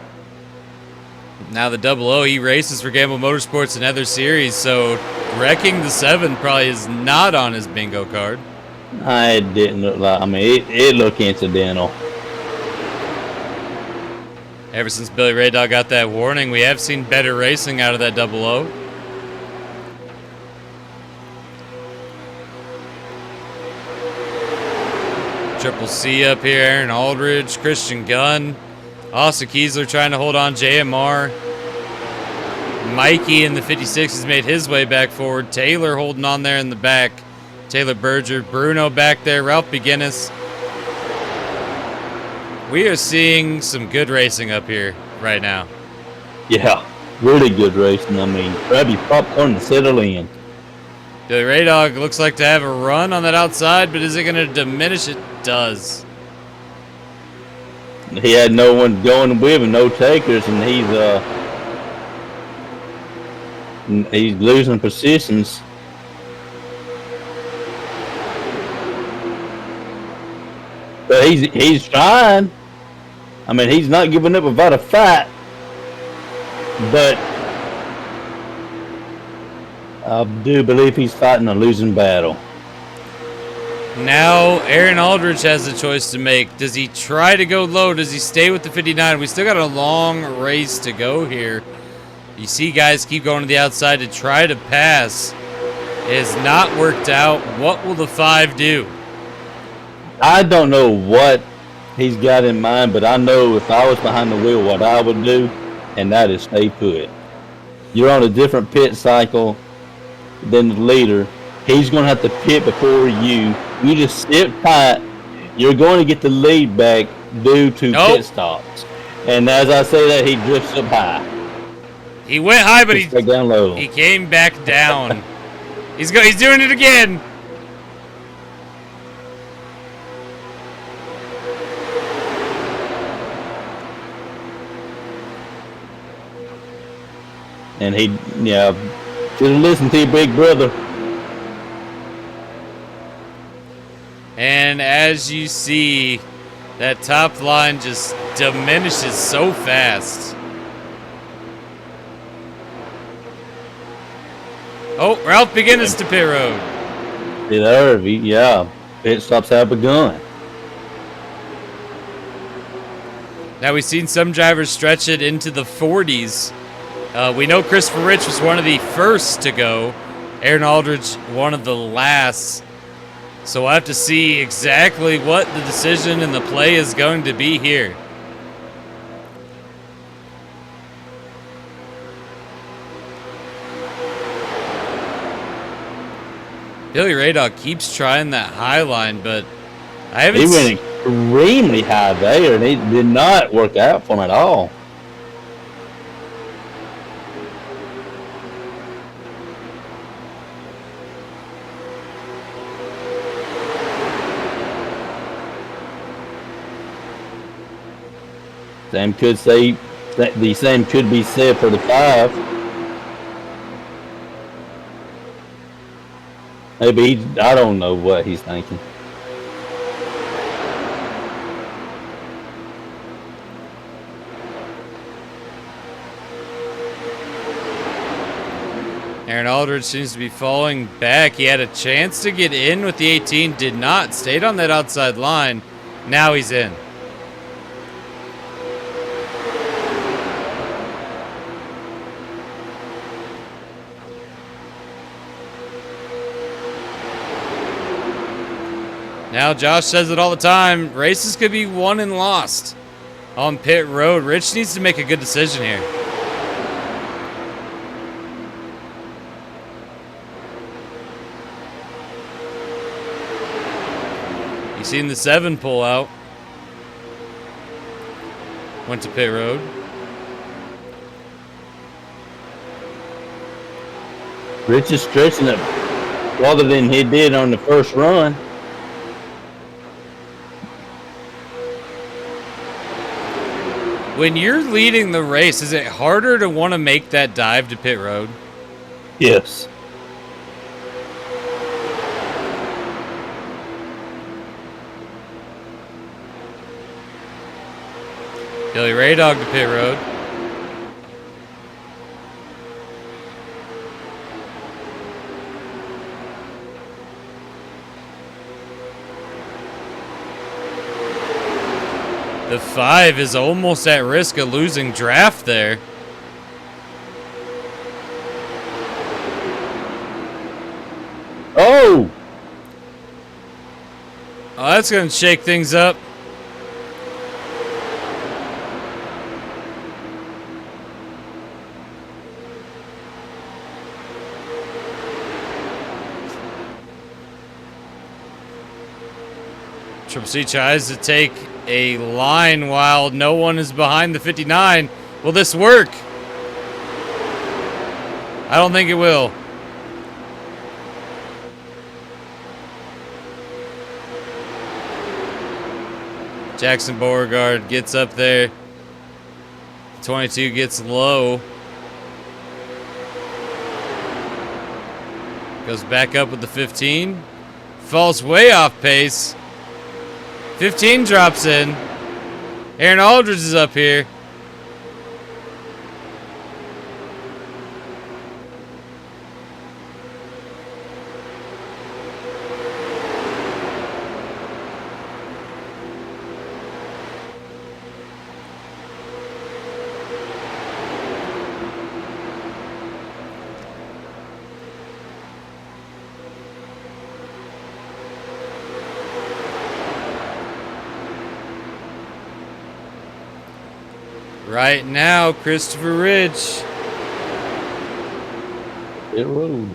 Now the double O, he races for G.A.M.E Motorsports in other series, so wrecking the 7 probably is not on his bingo card. It didn't look like. I mean, it looked incidental. Ever since Billy Ray Dog got that warning, we have seen better racing out of that double O. Triple C up here, Aaron Aldridge, Christian Gunn, Austin Kiesler trying to hold on JMR. Mikey in the 56 has made his way back forward. Taylor holding on there in the back. Taylor Berger, Bruno back there, Ralph Beginnis. We are seeing some good racing up here right now. Yeah, really good racing. I mean, grab your popcorn and settle in. Billy Ray Dog looks like to have a run on that outside, but is it going to diminish? It does. He had no one going with him, no takers, and he's losing positions. But he's trying. I mean, he's not giving up without a fight. But I do believe he's fighting a losing battle. Now, Aaron Aldridge has a choice to make. Does he try to go low? Does he stay with the 59? We still got a long race to go here. You see guys keep going to the outside to try to pass. It has not worked out. What will the 5 do? I don't know what he's got in mind, but I know if I was behind the wheel, what I would do, and that is stay put. You're on a different pit cycle than the leader. He's going to have to pit before you. You just sit tight. You're going to get the lead back due to pit stops. And as I say that, he drifts up high. He went high, but back down low. He came back down. He's doing it again. And should have listened to your big brother. And as you see, that top line just diminishes so fast. Oh, Ralph Beginnis to pit road. Pit stops have begun. Now we've seen some drivers stretch it into the 40s. We know Christopher Rich was one of the first to go. Aaron Aldridge, one of the last. So we'll have to see exactly what the decision and the play is going to be here. Billy Ray Dog keeps trying that high line, but I haven't. He went extremely high there, and it did not work out for him at all. Same could say that the same could be said for the 5. Maybe I don't know what he's thinking. Aaron Aldridge seems to be falling back. He had a chance to get in with the 18, did not. Stayed on that outside line. Now he's in. Now Josh says it all the time, races could be won and lost on pit road. Rich needs to make a good decision here. You seen the 7 pull out. Went to pit road. Rich is stretching it farther than he did on the first run. When you're leading the race, is it harder to want to make that dive to pit road? Yes. Billy Ray Dog to pit road. The 5 is almost at risk of losing draft there. Oh! Oh, that's going to shake things up. Triple C tries to take a line while no one is behind the 59. Will this work? I don't think it will. Jackson Beauregard gets up there. 22 gets low. Goes back up with the 15. Falls way off pace. 15 drops in. Aaron Aldridge is up here. Right now, Christopher Ridge. Pit road.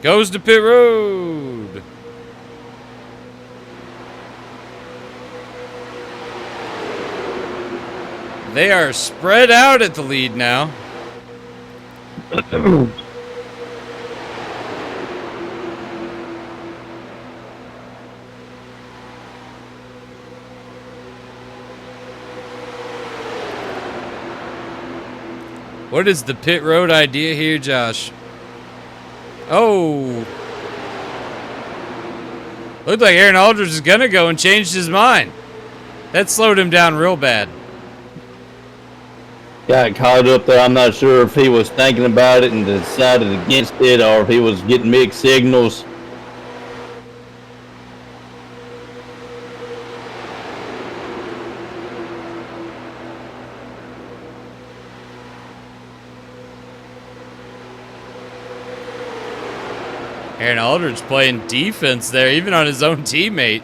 Goes to pit road. They are spread out at the lead now. What is the pit road idea here, Josh? Oh. Looked like Aaron Aldridge is going to go and changed his mind. That slowed him down real bad. Got caught up there. I'm not sure if he was thinking about it and decided against it or if he was getting mixed signals. Aaron Aldridge playing defense there, even on his own teammate.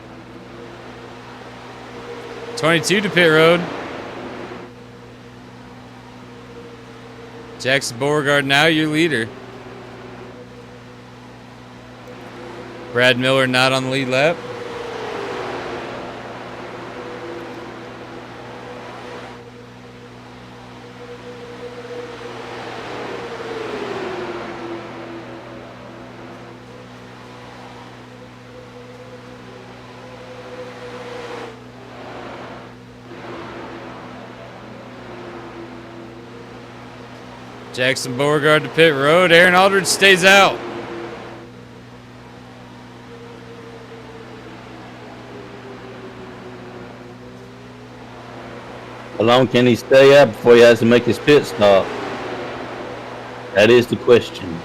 22 to pit road. Jackson Beauregard now your leader. Brad Miller not on the lead lap. Jackson Beauregard to pit road. Aaron Aldridge stays out. How long can he stay out before he has to make his pit stop? That is the question.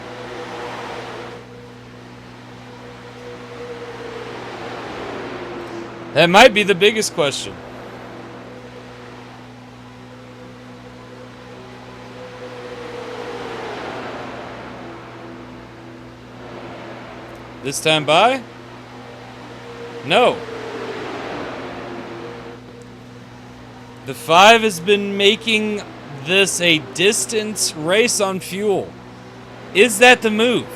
That might be the biggest question. This time by? No. The 5 has been making this a distance race on fuel. Is that the move?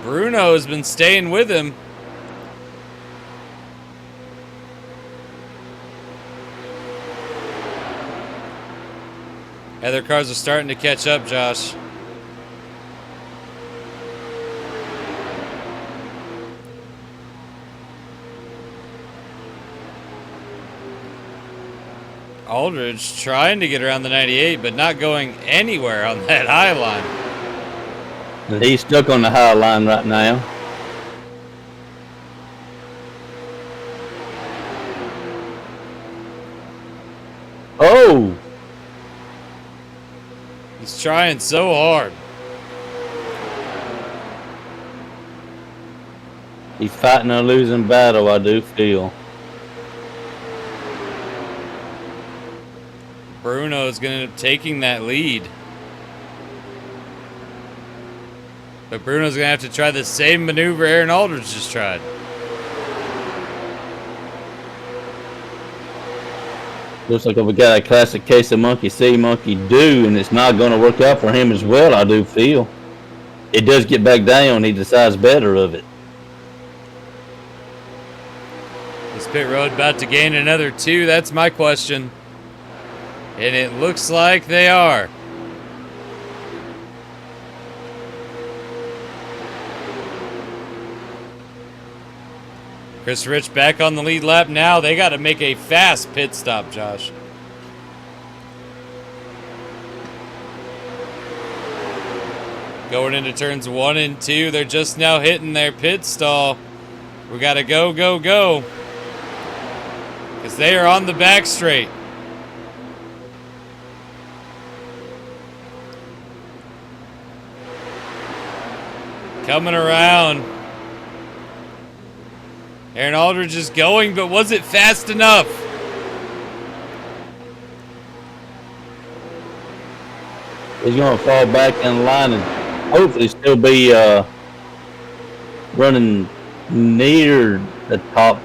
Bruno has been staying with him. Other cars are starting to catch up, Josh. Aldridge trying to get around the 98, but not going anywhere on that high line. He's stuck on the high line right now. Oh! He's trying so hard. He's fighting a losing battle, I do feel. Bruno is going to end up taking that lead. But Bruno's going to have to try the same maneuver Aaron Aldridge just tried. Looks like we got a classic case of monkey see, monkey do, and it's not going to work out for him as well, I do feel. It does get back down, he decides better of it. Is pit road about to gain another 2? That's my question. And it looks like they are. Chris Rich back on the lead lap now. They got to make a fast pit stop, Josh. Going into turns 1 and 2. They're just now hitting their pit stall. We got to go, go, go. Because they are on the back straight. Coming around. Aaron Aldridge is going, but was it fast enough? He's going to fall back in line and hopefully still be running near the top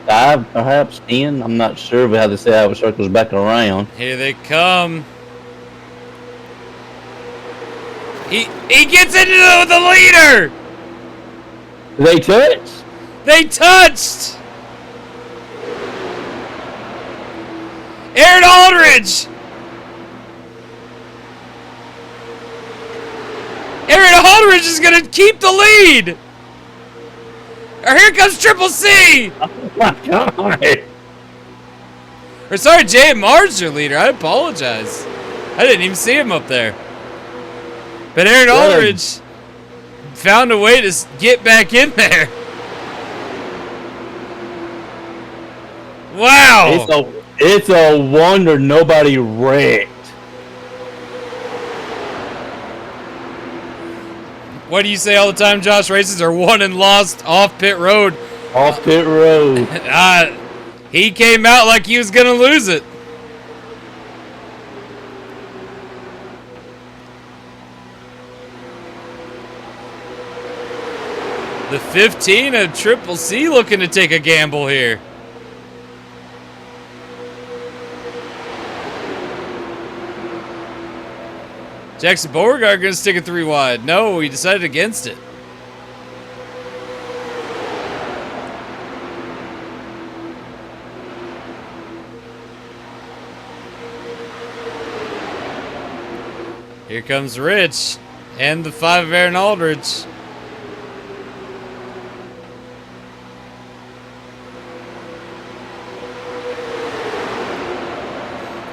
5, perhaps 10. I'm not sure, but how to say how it circles back around. Here they come. He gets into the leader. They touch. They touched! Aaron Aldridge! Aaron Aldridge is going to keep the lead! Or here comes Triple C! Oh my God. Or sorry, G.A.M.E's your leader. I apologize. I didn't even see him up there. But Aaron Aldridge found a way to get back in there. Wow! It's a wonder nobody wrecked. What do you say all the time, Josh? Races are won and lost off pit road. Off pit road. He came out like he was going to lose it. The 15 of Triple C looking to take a gamble here. Jackson Beauregard going to stick it 3 wide. No, he decided against it. Here comes Rich and the 5 of Aaron Aldridge.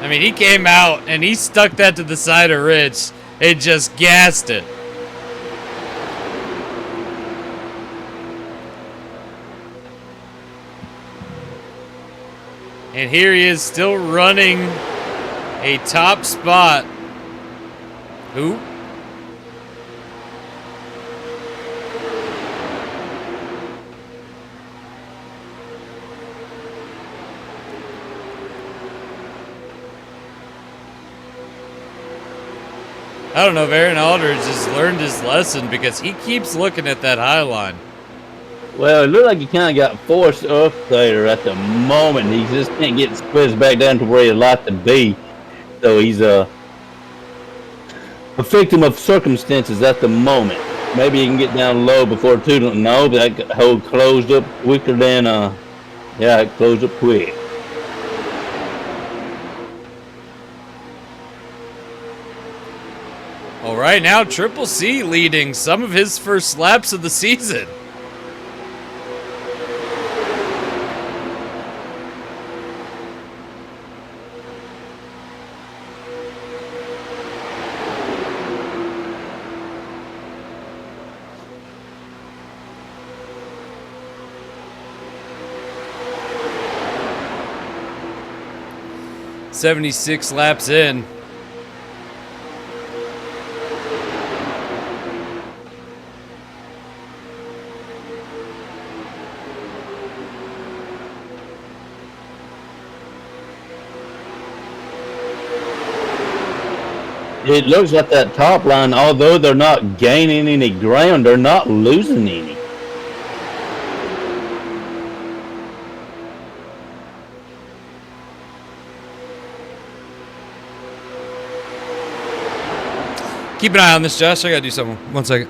I mean, he came out and he stuck that to the side of Rich. It just gassed it. And here he is still running a top spot. Who? I don't know if Aaron Aldridge has learned his lesson because he keeps looking at that high line. Well, it looked like he kind of got forced up there at the moment. He just can't get squeezed back down to where he'd like to be. So he's a victim of circumstances at the moment. Maybe he can get down low before too long. No, but that hole closed up quicker than, yeah, it closed up quick. right now, Triple C leading some of his first laps of the season. "76 laps in. It looks like that top line, although they're not gaining any ground, they're not losing any. Keep an eye on this, Josh. I gotta do something. 1 second.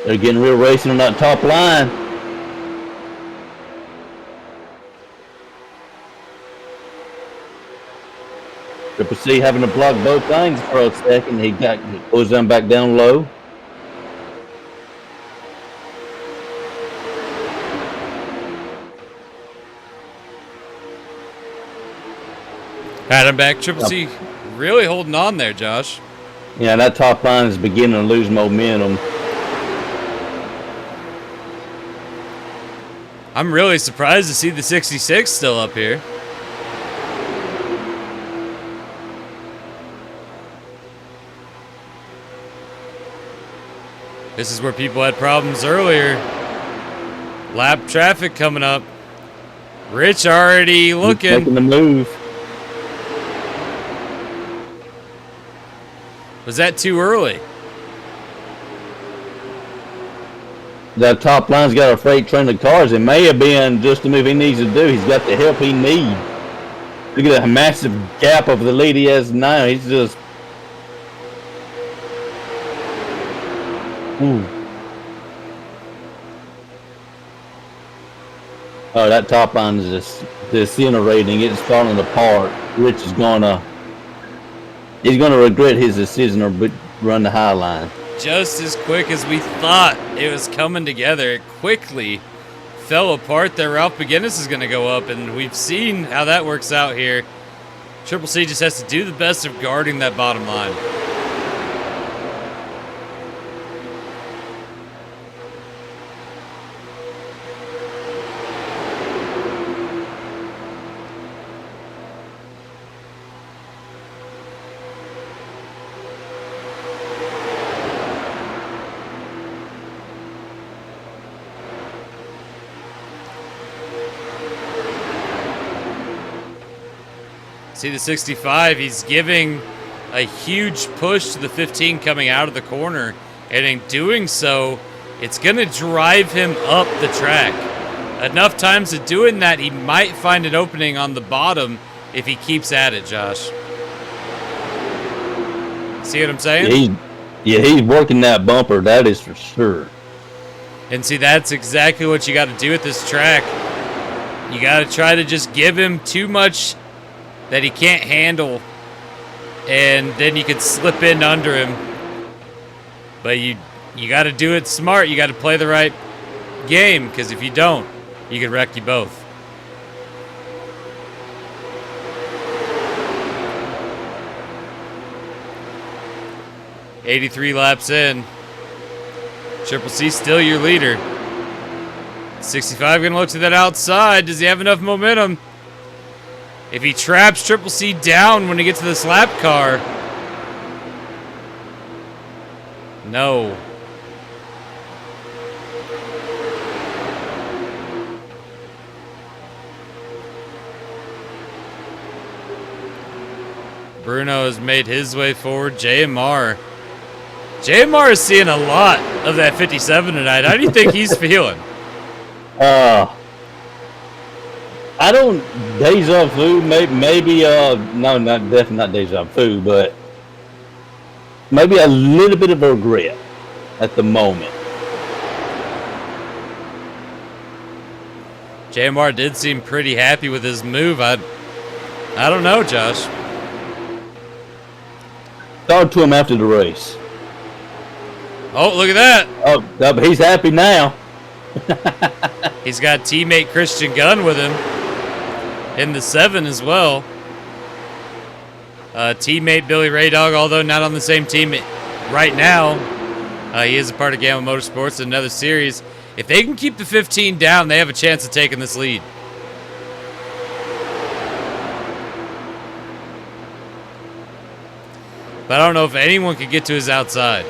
They're getting real racing on that top line. Triple C having to block both things for a second. He goes them back down low. Had him back. Triple C really holding on there, Josh. Yeah, that top line is beginning to lose momentum. I'm really surprised to see the 66 still up here. This is where people had problems earlier. Lap traffic coming up. Rich already looking. Making the move. Was that too early? That top line's got a freight train of cars. It may have been just the move he needs to do. He's got the help he needs. Look at that massive gap of the lead he has now. He's just... Ooh. Oh, that top line is just disintegrating. It's falling apart. Rich is he's gonna regret his decision to run the high line. Just as quick as we thought it was coming together, it quickly fell apart that Ralph McGuinness is going to go up, and we've seen how that works out here. Triple C just has to do the best of guarding that bottom line. See the 65, he's giving a huge push to the 15 coming out of the corner, and in doing so, it's going to drive him up the track. Enough times of doing that, he might find an opening on the bottom if he keeps at it, Josh. See what I'm saying? He's working that bumper, that is for sure. And see, that's exactly what you got to do at this track. You got to try to just give him too much that he can't handle, and then you could slip in under him. But you got to do it smart. You got to play the right game, because if you don't, you could wreck you both. "83 laps in. Triple C still your leader. 65 going to look to that outside. Does he have enough momentum? If he traps Triple C down when he gets to this lap car. No. Bruno has made his way forward. G.A.M.E. G.A.M.E. is seeing a lot of that 57 tonight. How do you think he's feeling? I don't deja vu. Maybe no, not definitely not deja vu, but maybe a little bit of regret at the moment. JMR did seem pretty happy with his move. I don't know, Josh. Talked to him after the race. Oh, look at that. Oh, but he's happy now. He's got teammate Christian Gunn with him in the 7 as well. Teammate Billy Raydog, although not on the same team right now. He is a part of G.A.M.E Motorsports in another series. If they can keep the 15 down, they have a chance of taking this lead. But I don't know if anyone could get to his outside.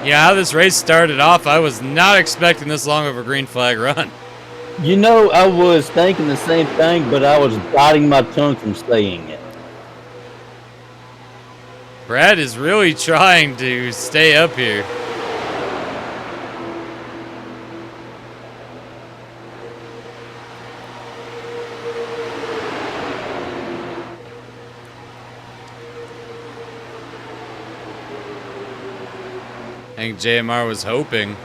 Yeah, how this race started off, I was not expecting this long of a green flag run. You know, I was thinking the same thing, but I was biting my tongue from saying it. Brad is really trying to stay up here. I think JMR was hoping.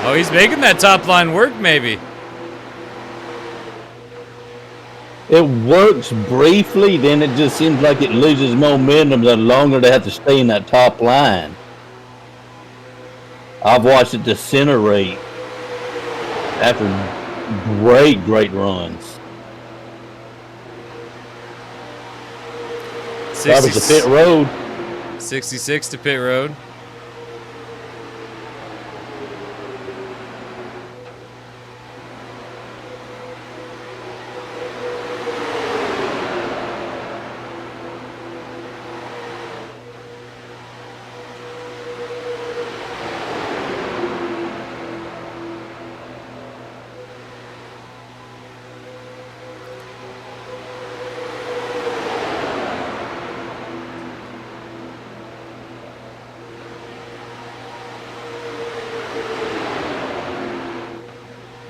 Oh, he's making that top line work, maybe. It works briefly, then it just seems like it loses momentum the longer they have to stay in that top line. I've watched it disintegrate after great runs. That was the pit road. 66 to pit road.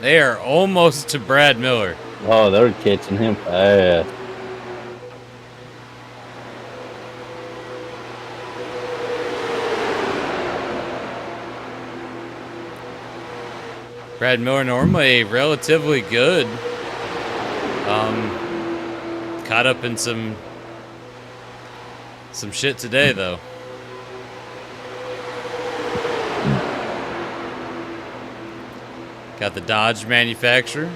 They are almost to Brad Miller. Oh, they're catching him fast. Brad Miller normally relatively good. Caught up in some shit today though. Got the Dodge manufacturer.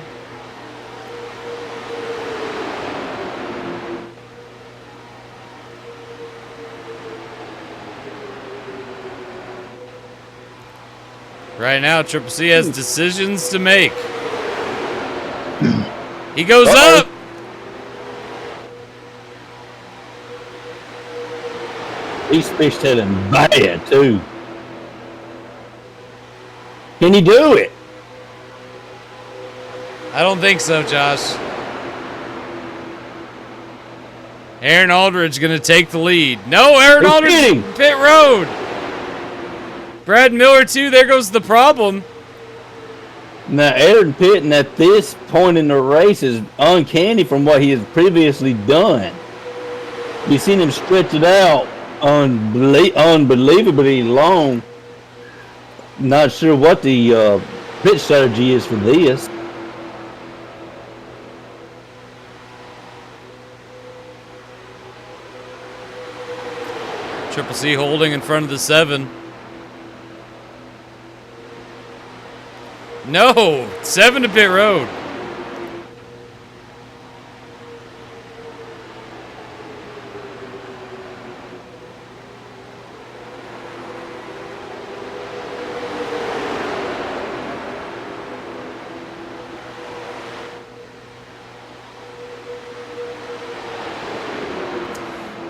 Right now, Triple C has decisions to make. He goes up. He's fishtailing bad too. Can he do it? I don't think so, Josh. Aaron Aldridge going to take the lead. No, Aaron Aldridge pit road. Brad Miller too. There goes the problem. Now, Aaron pitting at this point in the race is uncanny from what he has previously done. You've seen him stretch it out unbelievably long. Not sure what the pit strategy is for this. Triple C holding in front of the 7. No, 7 to pit road.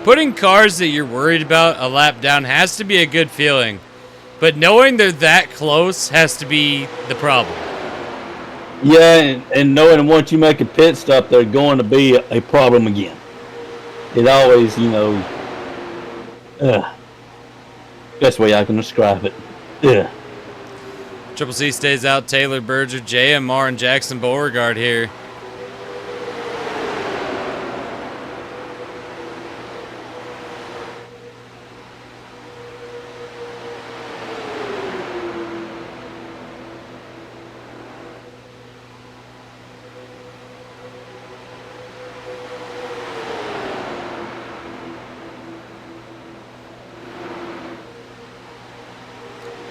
Putting cars that you're worried about a lap down has to be a good feeling, but knowing they're that close has to be the problem. Yeah, and knowing once you make a pit stop, there's going to be a problem again. It always, best way I can describe it. Yeah. Triple C stays out. Taylor Berger, JMR, and Jackson Beauregard here.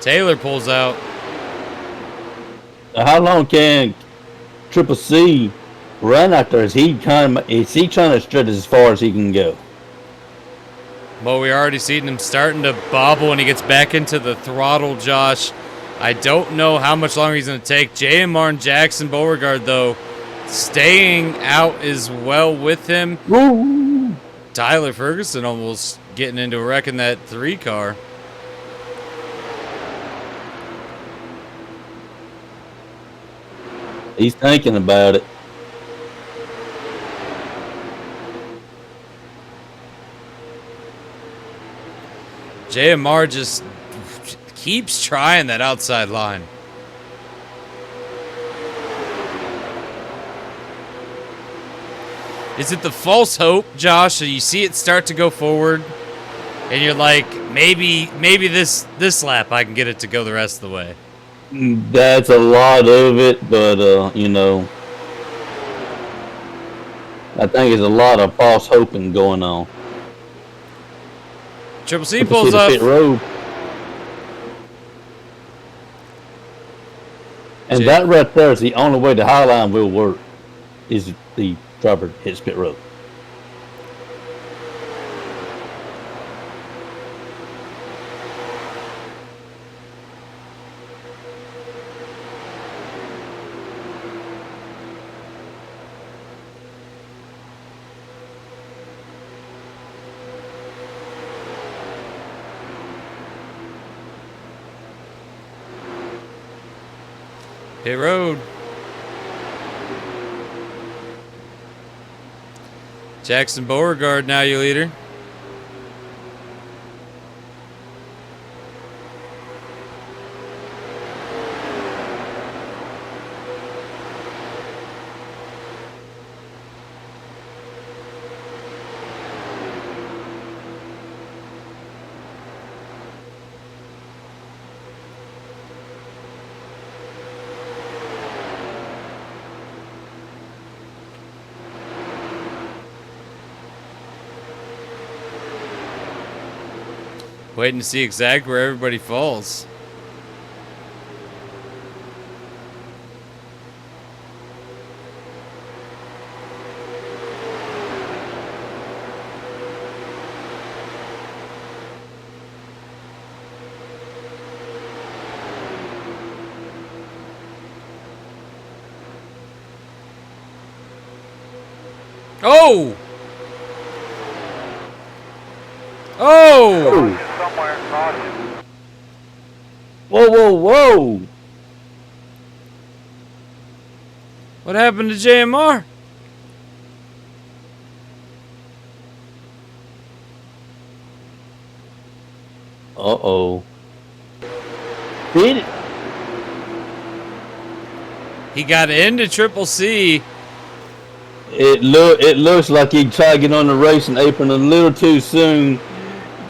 Taylor pulls out. How long can Triple C run out there? Is he trying to stretch as far as he can go? Well, we already seen him starting to bobble when he gets back into the throttle, Josh. I don't know how much longer he's going to take. JMR and Jackson Beauregard, though, staying out as well with him. Woo! Tyler Ferguson almost getting into a wreck in that 3 car. He's thinking about it. JMR just keeps trying that outside line. Is it the false hope, Josh? So you see it start to go forward, and you're like, maybe this lap I can get it to go the rest of the way. That's a lot of it, but I think there's a lot of false hoping going on. Triple C pulls up. Pit road. And that right there is the only way the high line will work, is the driver hits pit road. Pit road. Jackson Beauregard now your leader. Waiting to see exactly where everybody falls. Oh! Oh! Somewhere, caution. Whoa, whoa, whoa! What happened to JMR? Uh-oh. Did it? He got into Triple C. It looks like he tried to get on the racing apron a little too soon,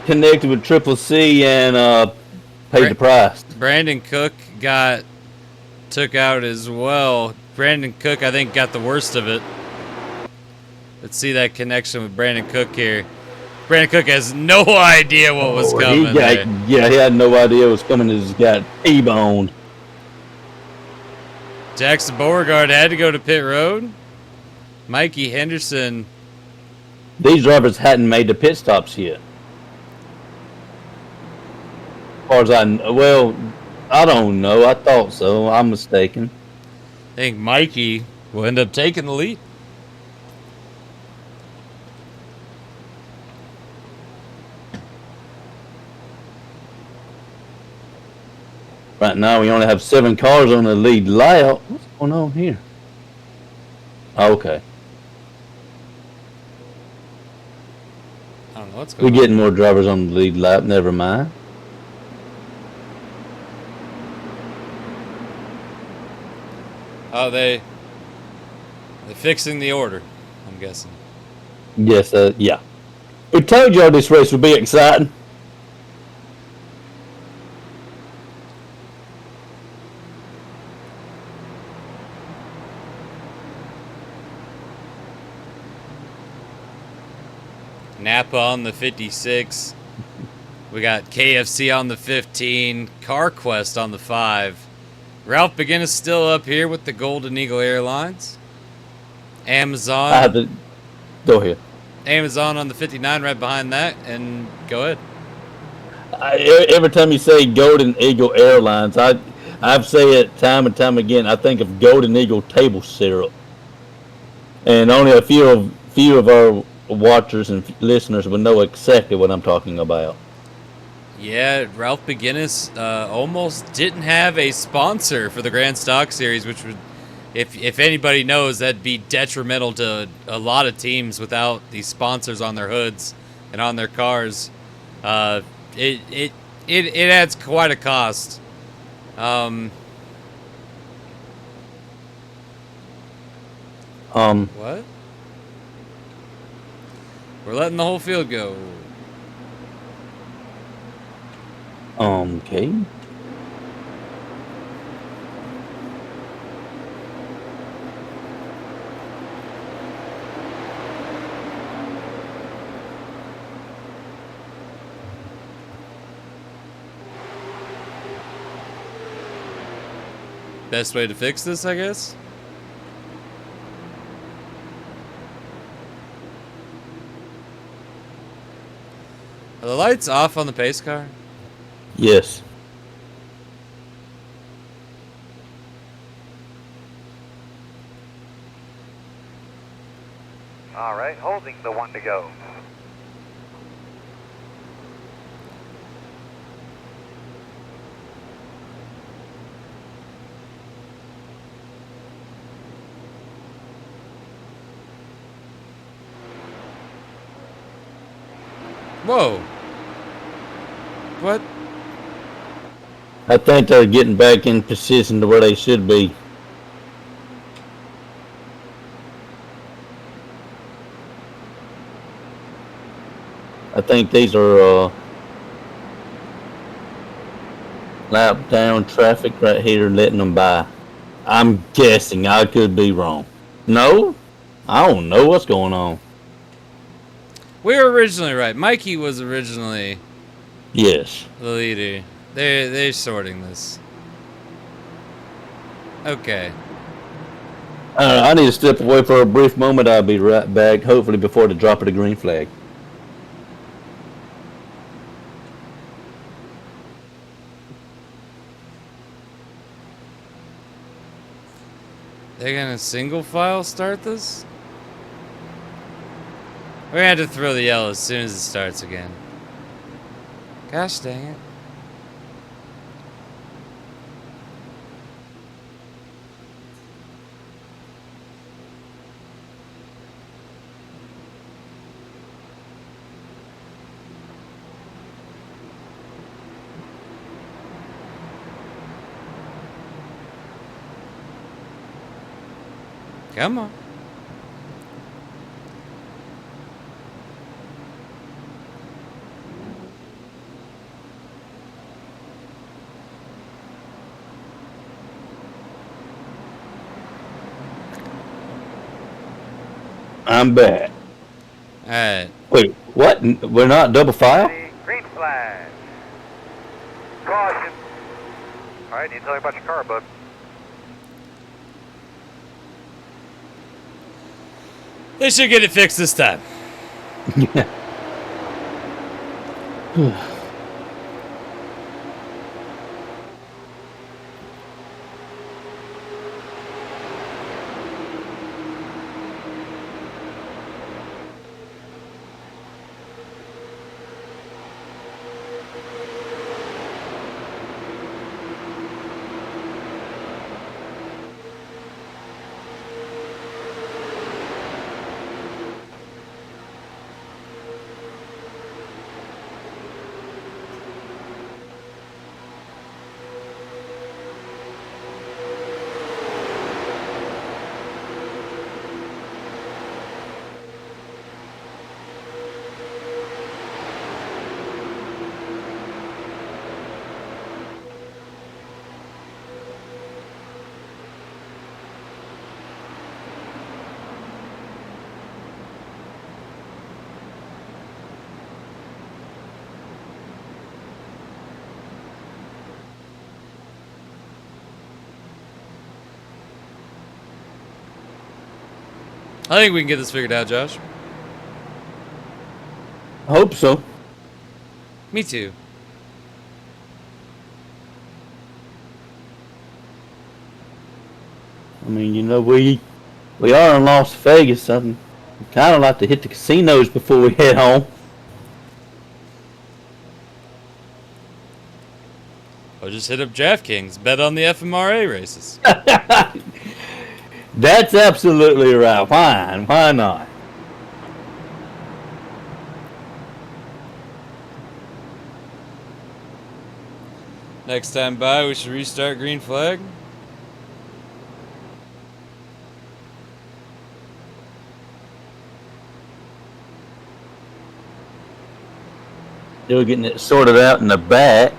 connected with Triple C, and paid the price. Brandon Cook took out as well. Brandon Cook, I think, got the worst of it. Let's see that connection with Brandon Cook here. Brandon Cook has no idea what was coming. He had no idea what was coming. He just got T-boned. Jackson Beauregard had to go to pit road. Mikey Henderson. These drivers hadn't made the pit stops yet. As far as I don't know. I thought so. I'm mistaken. I think Mikey will end up taking the lead. Right now, we only have 7 cars on the lead lap. What's going on here? Okay. I don't know what's We're going getting on. more drivers on the lead lap. Never mind. Oh, they're fixing the order, I'm guessing. Yes, yeah. We told y'all this race would be exciting. Napa on the 56. We got KFC on the 15. CarQuest on the 5. Ralph Begin is still up here with the Golden Eagle Airlines. Amazon. I have to go ahead. Amazon on the 59 right behind that. And go ahead. Every time you say Golden Eagle Airlines, I've said it time and time again. I think of Golden Eagle table syrup, and only a few of our watchers and listeners will know exactly what I'm talking about. Yeah, Ralph McGuinness almost didn't have a sponsor for the Grand Stock Series, which would, if anybody knows, that'd be detrimental to a lot of teams without these sponsors on their hoods and on their cars. It adds quite a cost. What? We're letting the whole field go. Okay. Best way to fix this, I guess? Are the lights off on the pace car? Yes. All right, holding the 1 to go. Whoa. What? I think they're getting back in position to where they should be. I think these are lap down traffic right here, letting them by. I'm guessing. I could be wrong. No? I don't know what's going on. We were originally right. Mikey was originally Yes. the leader. They're sorting this. Okay. I need to step away for a brief moment. I'll be right back, hopefully before the drop of the green flag. They're gonna single file start this? We're gonna have to throw the yellow as soon as it starts again. Gosh dang it. Come on. I'm back. Alright. Wait, what? We're not double file? Green flag. Caution. All right, need to tell me about your car, bud. They should get it fixed this time. Yeah. I think we can get this figured out, Josh. I hope so. Me too. I mean, you know, we are in Las Vegas. I'm kind of like to hit the casinos before we head home. Or just hit up DraftKings, bet on the FMRA races. That's absolutely right. Why not? Next time by, we should restart green flag. Still getting it sorted out in the back.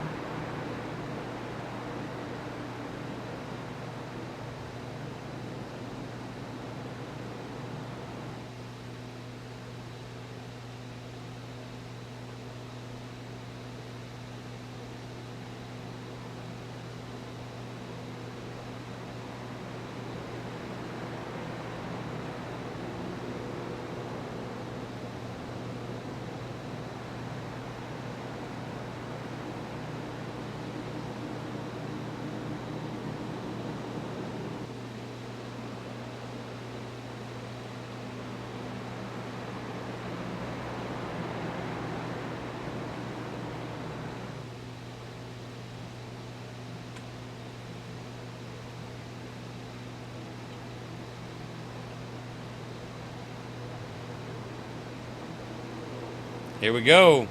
Here we go.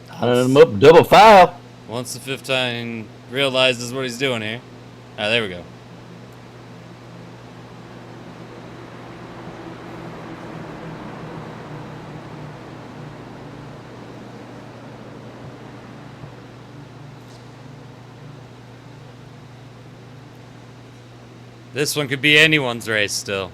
Lining them up double file. Once the 15 realizes what he's doing here. Ah, there we go. This one could be anyone's race still.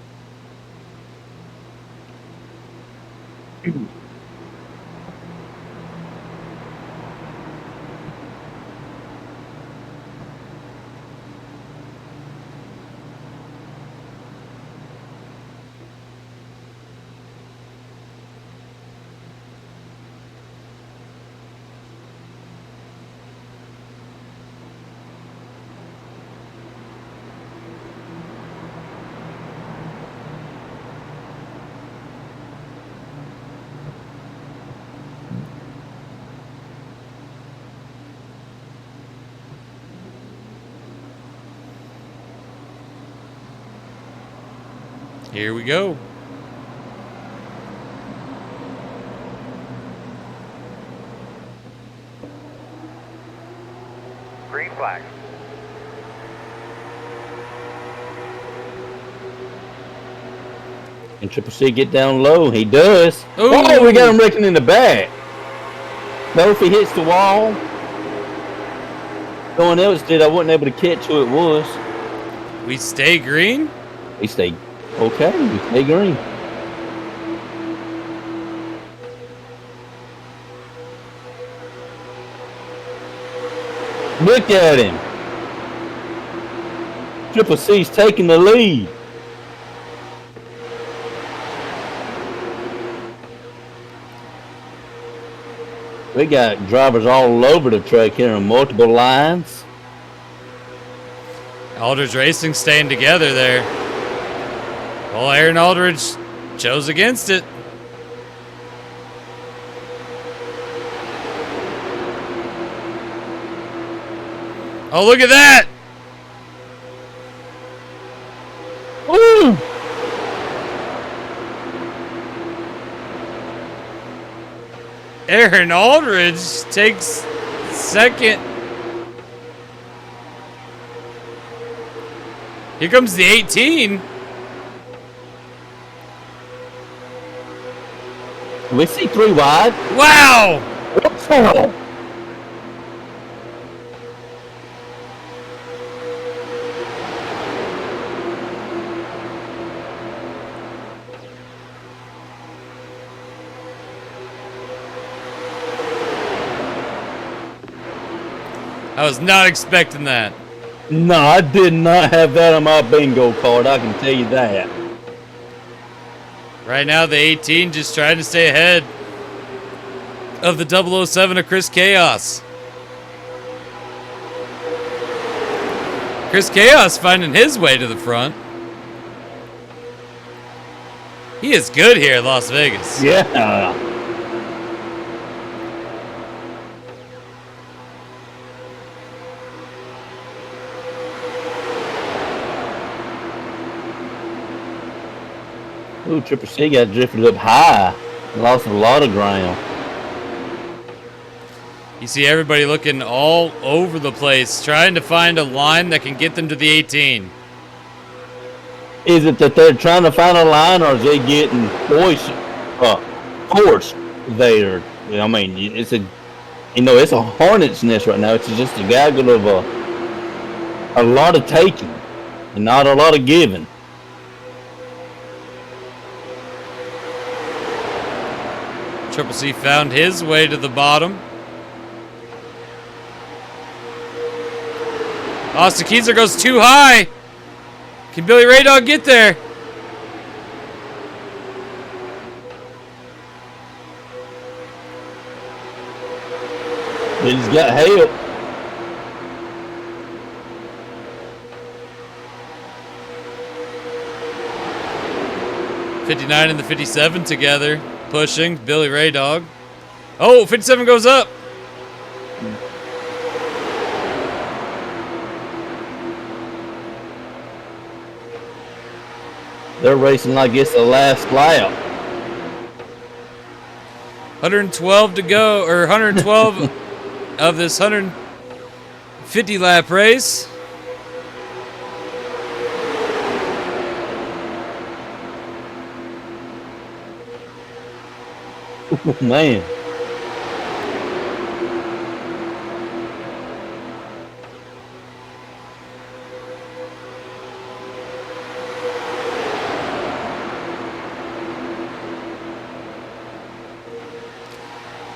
Here we go. Green flag. And Triple C get down low. He does. Ooh. Oh, we got him wrecking in the back. No, if he hits the wall. No one else did. I wasn't able to catch who it was. We stay green? We stay okay. We stay green. Look at him. Triple C's taking the lead. We got drivers all over the track here on multiple lines. Aldridge Racing staying together there. Well, Aaron Aldridge chose against it. Oh, look at that! Woo! Aaron Aldridge takes second. Here comes the 18. We see 3 wide. Wow! Oh. I was not expecting that. No, I did not have that on my bingo card. I can tell you that. Right now, the 18 just trying to stay ahead of the 007 of Chris Chaos. Chris Chaos finding his way to the front. He is good here in Las Vegas. Yeah. Ooh, Triple C got drifted up high. Lost a lot of ground. You see everybody looking all over the place, trying to find a line that can get them to the 18. Is it that they're trying to find a line, or is they getting forced there? I mean, it's a hornet's nest right now. It's just a gaggle of a lot of taking and not a lot of giving. Triple C found his way to the bottom. Austin Keyser goes too high. Can Billy Ray Dog get there? He's got help. '59 and the '57 together, pushing Billy Ray Dog. Oh, '57 goes up. They're racing like it's the last lap. 112 to go, or 112 of this 150 lap race. Oh, man.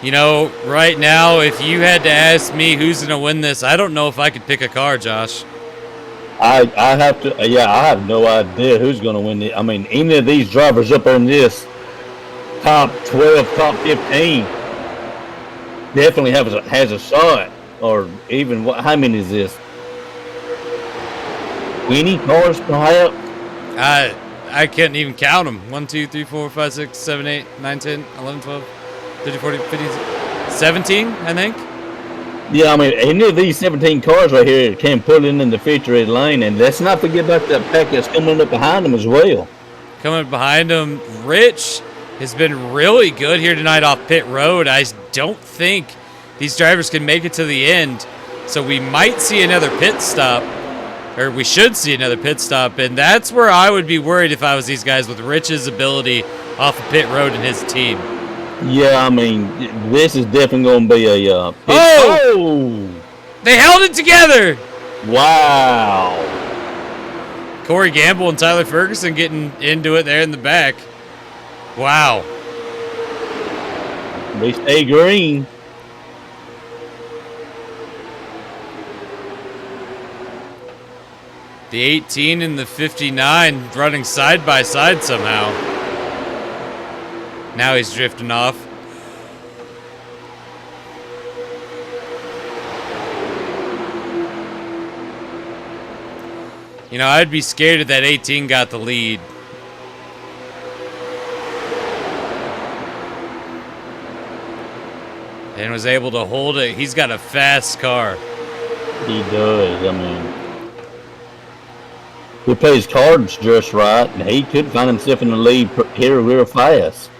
You know, right now, if you had to ask me who's going to win this, I don't know if I could pick a car, Josh. I have to. Yeah, I have no idea who's going to win it. I mean, any of these drivers up on this top 12, top 15 definitely has a shot. Or even how many is this? 20 cars perhaps? I couldn't even count them. 1, 2, 3, 4, 5, 6, 7, 8, 9, 10, 11, 12, 13, 14, 15, 17, I think. Yeah, I mean, any of these 17 cars right here can put it in the feature lane. And let's not forget about that pack that's coming up behind them as well. Coming behind him, Rich has been really good here tonight off pit road. I don't think these drivers can make it to the end. So we might see another pit stop. Or we should see another pit stop. And that's where I would be worried if I was these guys with Rich's ability off of pit road and his team. Yeah, I mean, this is definitely going to be a pit. Oh! They held it together! Wow. Corey Gamble and Tyler Ferguson getting into it there in the back. Wow. They stay green. The 18 and the 59 running side by side somehow. Now he's drifting off. You know, I'd be scared if that 18 got the lead. And was able to hold it. He's got a fast car. He does. I mean, he plays cards just right, and he could find himself in the lead here real fast.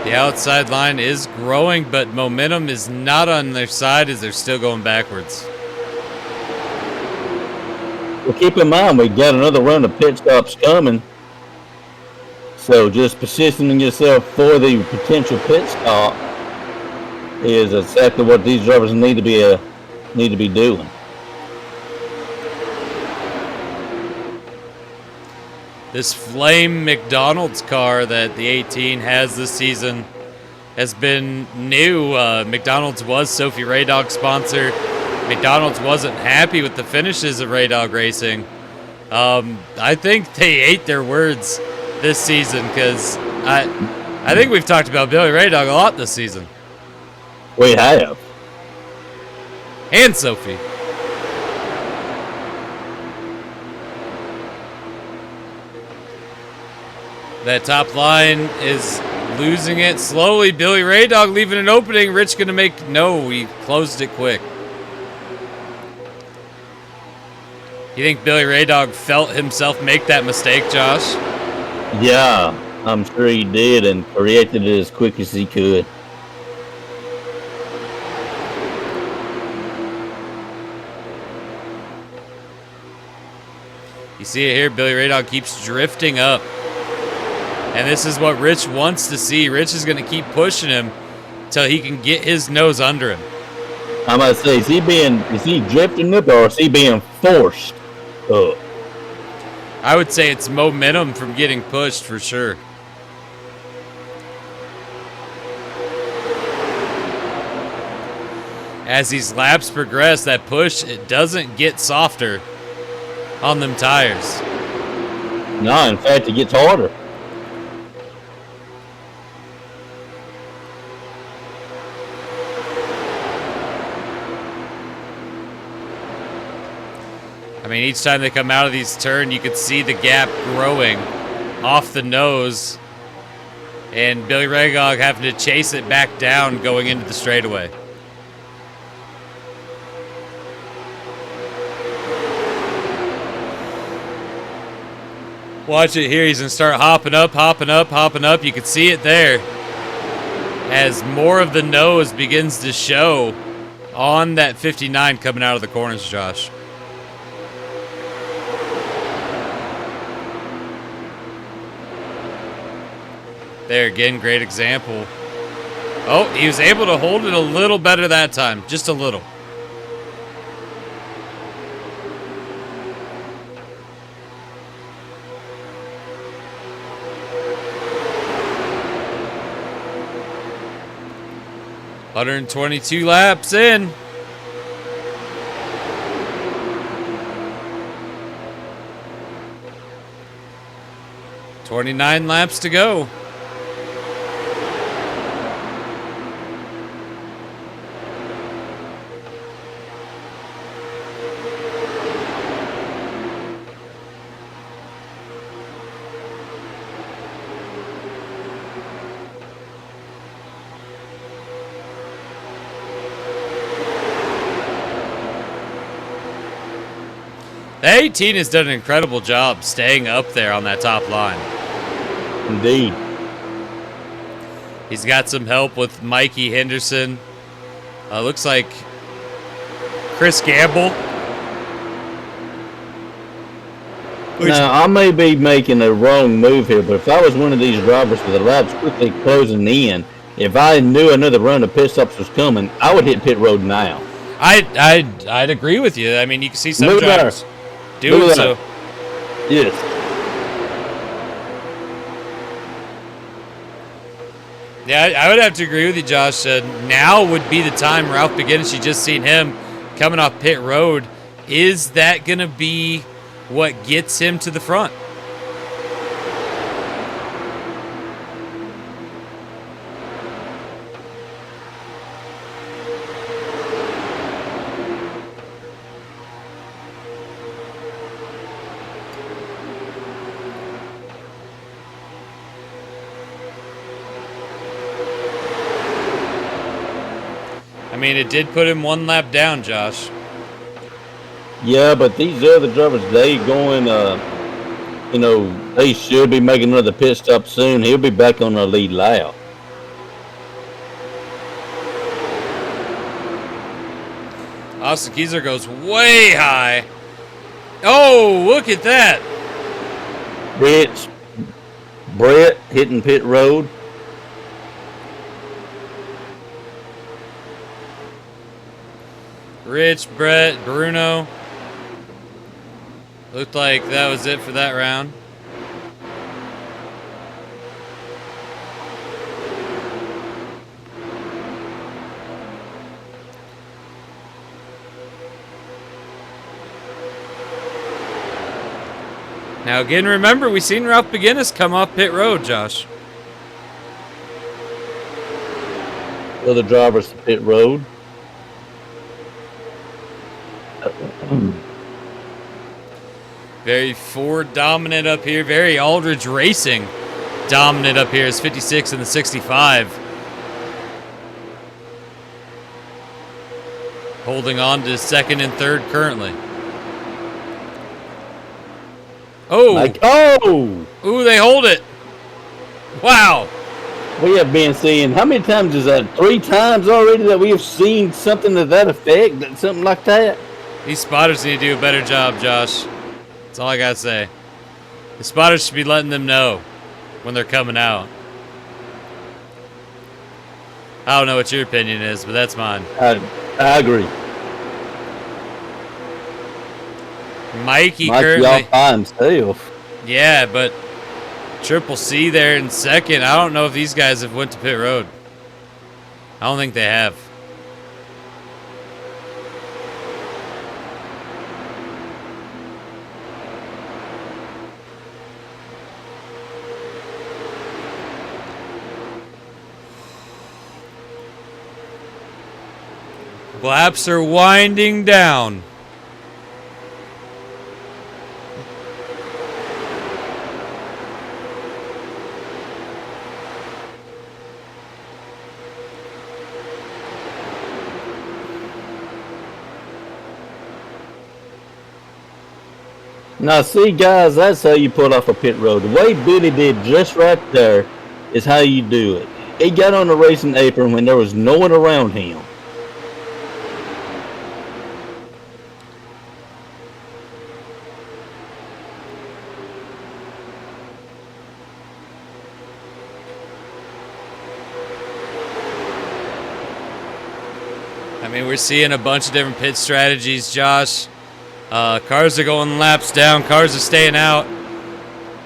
The outside line is growing, but momentum is not on their side as they're still going backwards. Well, keep in mind, we got another round of pit stops coming. So just positioning yourself for the potential pit stop is exactly what these drivers need to be doing. This Flame McDonald's car that the 18 has this season has been new. McDonald's was Sophie Ray Dog sponsor. McDonald's wasn't happy with the finishes of Ray Dog Racing. I think they ate their words this season because I think we've talked about Billy Ray Dog a lot this season. We have. And Sophie. That top line is losing it slowly. Billy Ray Dog leaving an opening. Rich gonna make, no, he closed it quick. You think Billy Ray Dog felt himself make that mistake, Josh? Yeah, I'm sure he did and corrected it as quick as he could. You see it here, Billy Ray Dog keeps drifting up. And this is what Rich wants to see. Rich is going to keep pushing him until he can get his nose under him. I might say, is he drifting up or is he being forced up? I would say it's momentum from getting pushed for sure. As these laps progress, that push, it doesn't get softer on them tires. No, in fact, it gets harder. I mean, each time they come out of these turns, you could see the gap growing off the nose. And Billy Ray Dog having to chase it back down going into the straightaway. Watch it here. He's going to start hopping up, hopping up, hopping up. You can see it there as more of the nose begins to show on that 59 coming out of the corners, Josh. There again, great example. Oh, he was able to hold it a little better that time. Just a little. $122 laps in. $29 laps to go. The 18 has done an incredible job staying up there on that top line. Indeed. He's got some help with Mikey Henderson. Looks like Chris Gamble. Now, I may be making a wrong move here, but if I was one of these drivers with the laps quickly closing in, if I knew another run of pit stops was coming, I would hit pit road now. I'd agree with you. I mean, you can see some drivers doing so. Yes. Yeah, I would have to agree with you, Josh. Now would be the time. Ralph McGinnis, you just seen him coming off pit road. Is that going to be what gets him to the front? I mean, it did put him one lap down, Josh. Yeah, but these other drivers, they going, they should be making another pit stop soon. He'll be back on the lead lap. Austin Kieser goes way high. Oh, look at that. Brett hitting pit road. Rich, Brett, Bruno. Looked like that was it for that round. Now again, remember, we seen Ralph McGuinness come off pit road, Josh. Other drivers to pit road. Very Ford dominant up here. Very Aldridge Racing dominant up here is 56 and the 65. Holding on to second and third currently. Oh! Ooh, they hold it. Wow. We have been seeing, how many times is that? 3 times already that we have seen something to that effect, something like that. These spotters need to do a better job, Josh. That's all I gotta say. The spotters should be letting them know when they're coming out. I don't know what your opinion is, but that's mine. I agree. Mikey currently currently. By himself. Yeah, but Triple C there in second. I don't know if these guys have went to pit road. I don't think they have. Laps are winding down. Now, see, guys, that's how you pull off a pit road. The way Billy did just right there is how you do it. He got on the racing apron when there was no one around him. I mean, we're seeing a bunch of different pit strategies, Josh. Cars are going laps down. Cars are staying out,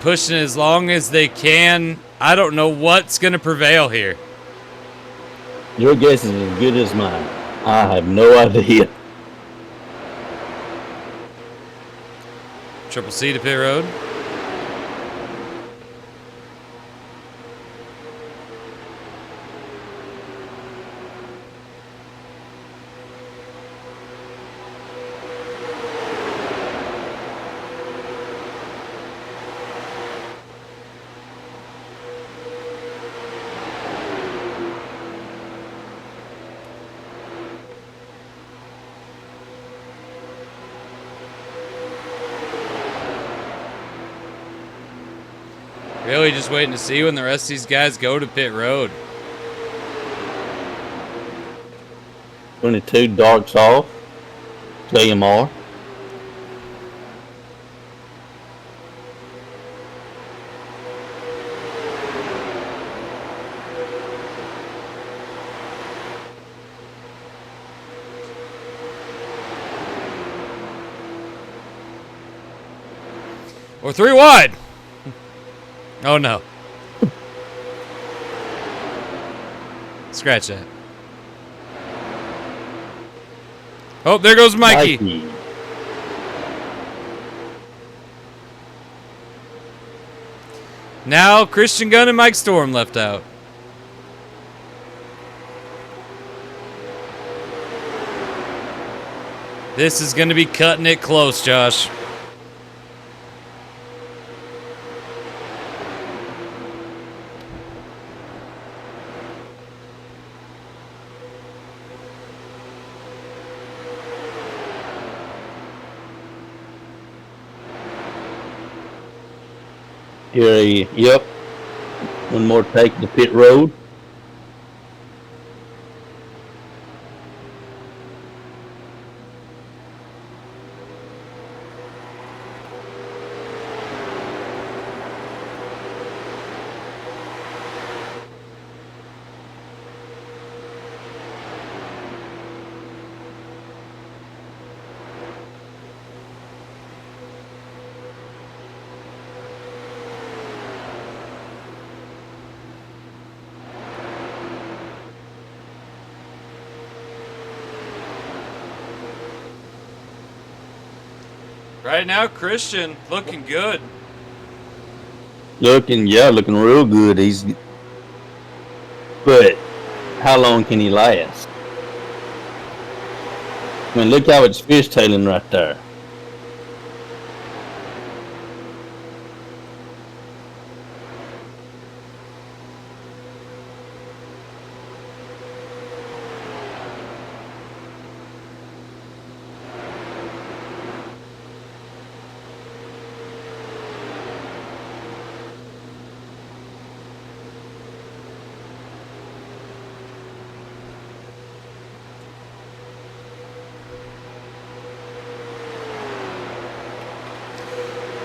pushing as long as they can. I don't know what's going to prevail here. Your guess is as good as mine. I have no idea. Triple C to pit road. Really just waiting to see when the rest of these guys go to pit road. 22 darks off. G.A.M.E. Or 3 wide. Oh no. Scratch that. Oh, there goes Mikey. Now Christian Gunn and Mike Storm left out. This is going to be cutting it close, Josh. Yep. One more take to pit road. Right now, Christian looking good. Looking real good. But how long can he last? I mean, look how it's fishtailing right there.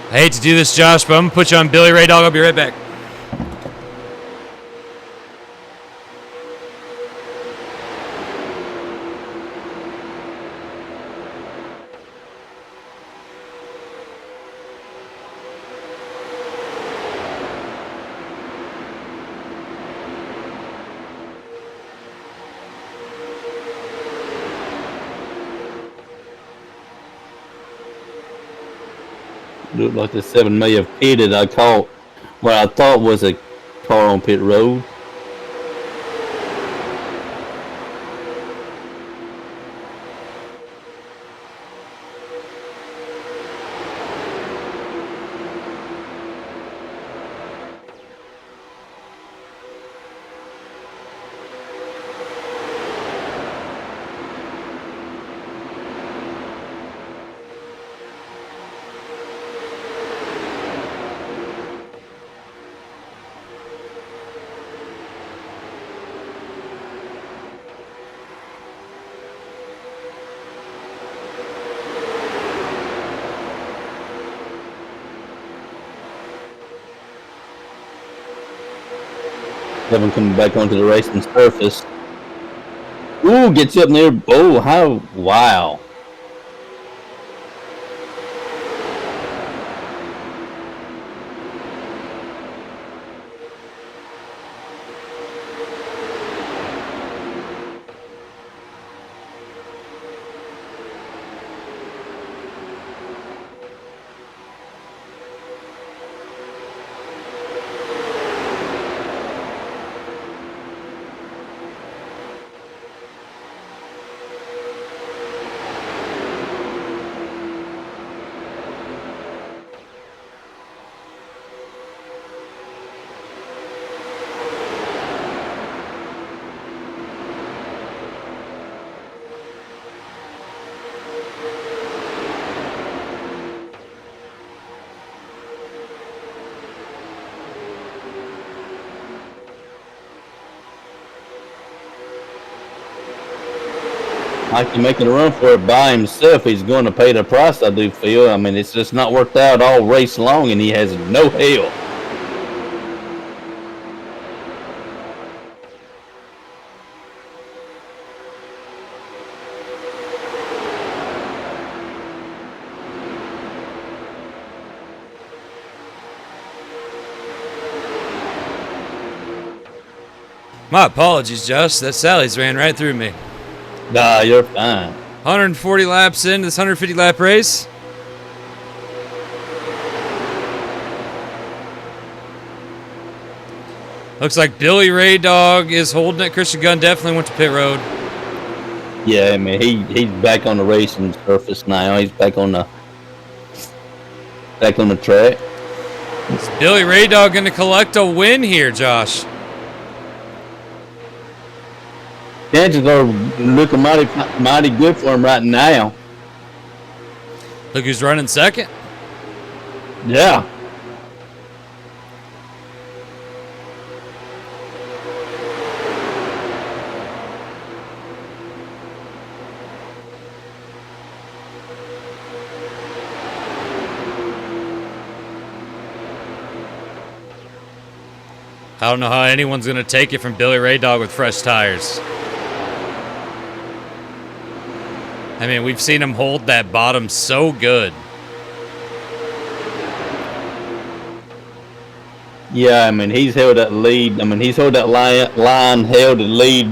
I hate to do this, Josh, but I'm going to put you on Billy Ray Dog. I'll be right back. Looked like the 7 may have pitted. I caught what I thought was a car on pit road. Having coming back onto the racing surface. Ooh, gets up near. Oh, how. Wow. Like making a run for it by himself, he's going to pay the price, I do feel. I mean, it's just not worked out all race long, and he has no help. My apologies, Josh. That Sally's ran right through me. Nah, you're fine. 140 laps into this 150 lap race. Looks like Billy Ray Dog is holding it. Christian Gunn definitely went to pit road. Yeah, I mean, he's back on the racing surface now. He's back on the track. Is Billy Ray Dog going to collect a win here, Josh? Chances are looking mighty good for him right now. Look who's running second. Yeah. I don't know how anyone's going to take it from Billy Ray Dog with fresh tires. I mean, we've seen him hold that bottom so good. Yeah, I mean, he's held that lead. I mean, he's held that line held the lead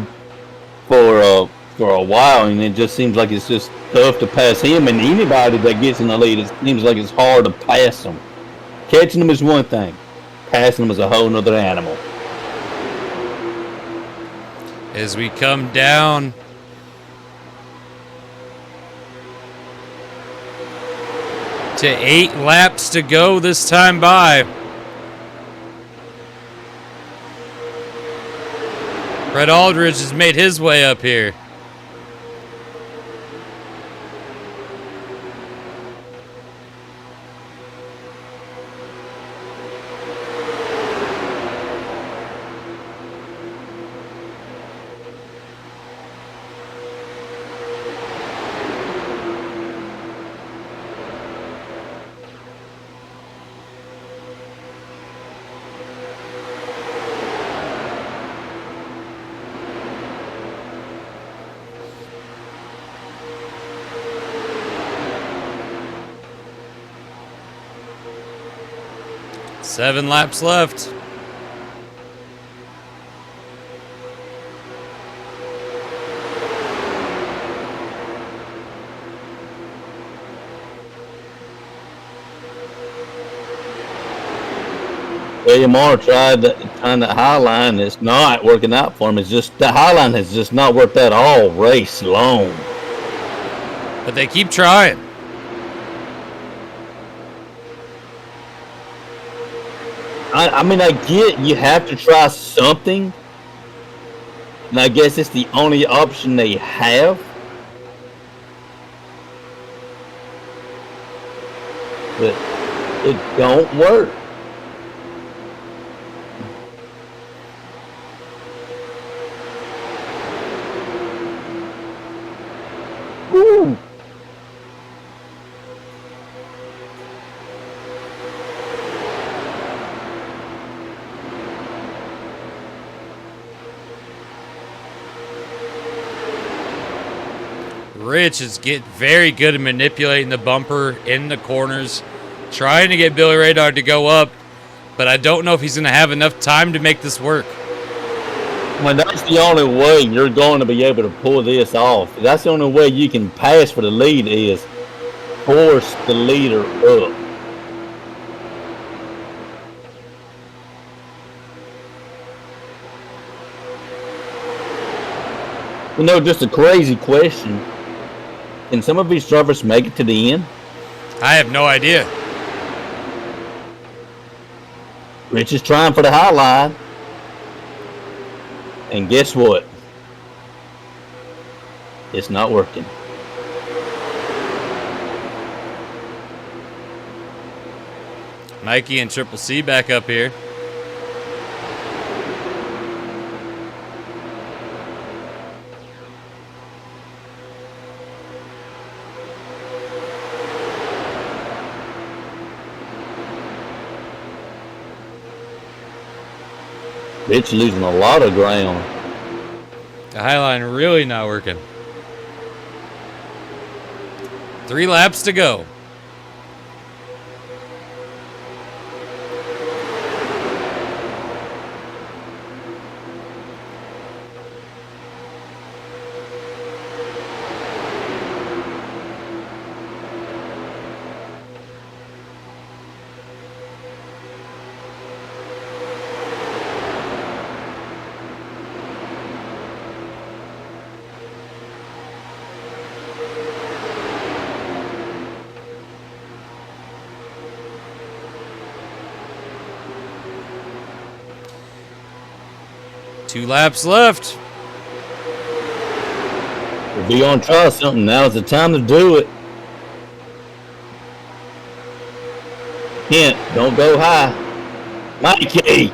for a while, and it just seems like it's just tough to pass him. And anybody that gets in the lead, it seems like it's hard to pass them. Catching them is one thing. passing them as a whole nother animal. As we come down to 8 laps to go this time by. Brett Aldridge has made his way up here. Seven laps left. FMRA tried that high line. It's not working out for him. It's just the high line has just not worked out all race long. But they keep trying. I mean, I get you have to try something, and I guess it's the only option they have. But it don't work. Woo. Rich is getting very good at manipulating the bumper in the corners, trying to get Billy Radar to go up, but I don't know if he's going to have enough time to make this work. Well, that's the only way you're going to be able to pull this off. That's the only way you can pass for the lead is force the leader up. You know, just a crazy question. Can some of these drivers make it to the end? I have no idea. Rich is trying for the high line. And guess what? It's not working. Mikey and Triple C back up here. Rich losing a lot of ground. The high line really not working. 3 laps to go. Two laps left. If you're going to try something, now's the time to do it. Hint, don't go high. Mikey!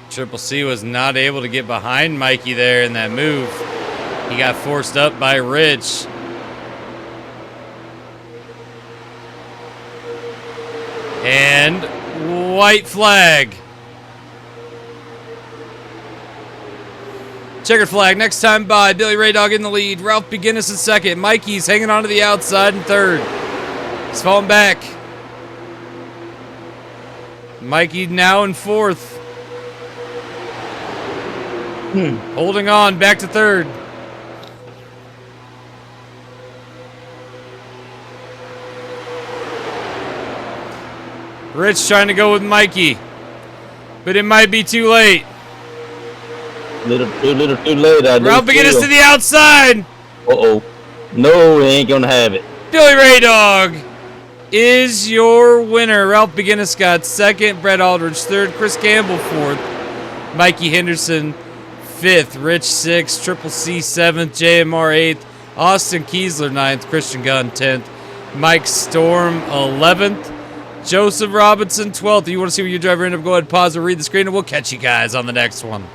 Triple C was not able to get behind Mikey there in that move. He got forced up by Rich. And white flag. Checkered flag. Next time by. Billy Raydog in the lead. Ralph McGinnis in second. Mikey's hanging on to the outside in third. He's falling back. Mikey now in fourth. Holding on. Back to third. Rich trying to go with Mikey. But it might be too late. Little too late. Ralph McGinnis to the outside. Uh-oh. No, he ain't gonna have it. Billy Ray Dog is your winner. Ralph McGinnis got second. Brett Aldridge third. Chris Campbell fourth. Mikey Henderson fifth. Rich sixth. Triple C seventh. JMR eighth. Austin Kiesler ninth. Christian Gunn 10th. Mike Storm 11th. Joseph Robinson 12th. If you want to see what your driver ended up, go ahead, pause, or read the screen, and we'll catch you guys on the next one.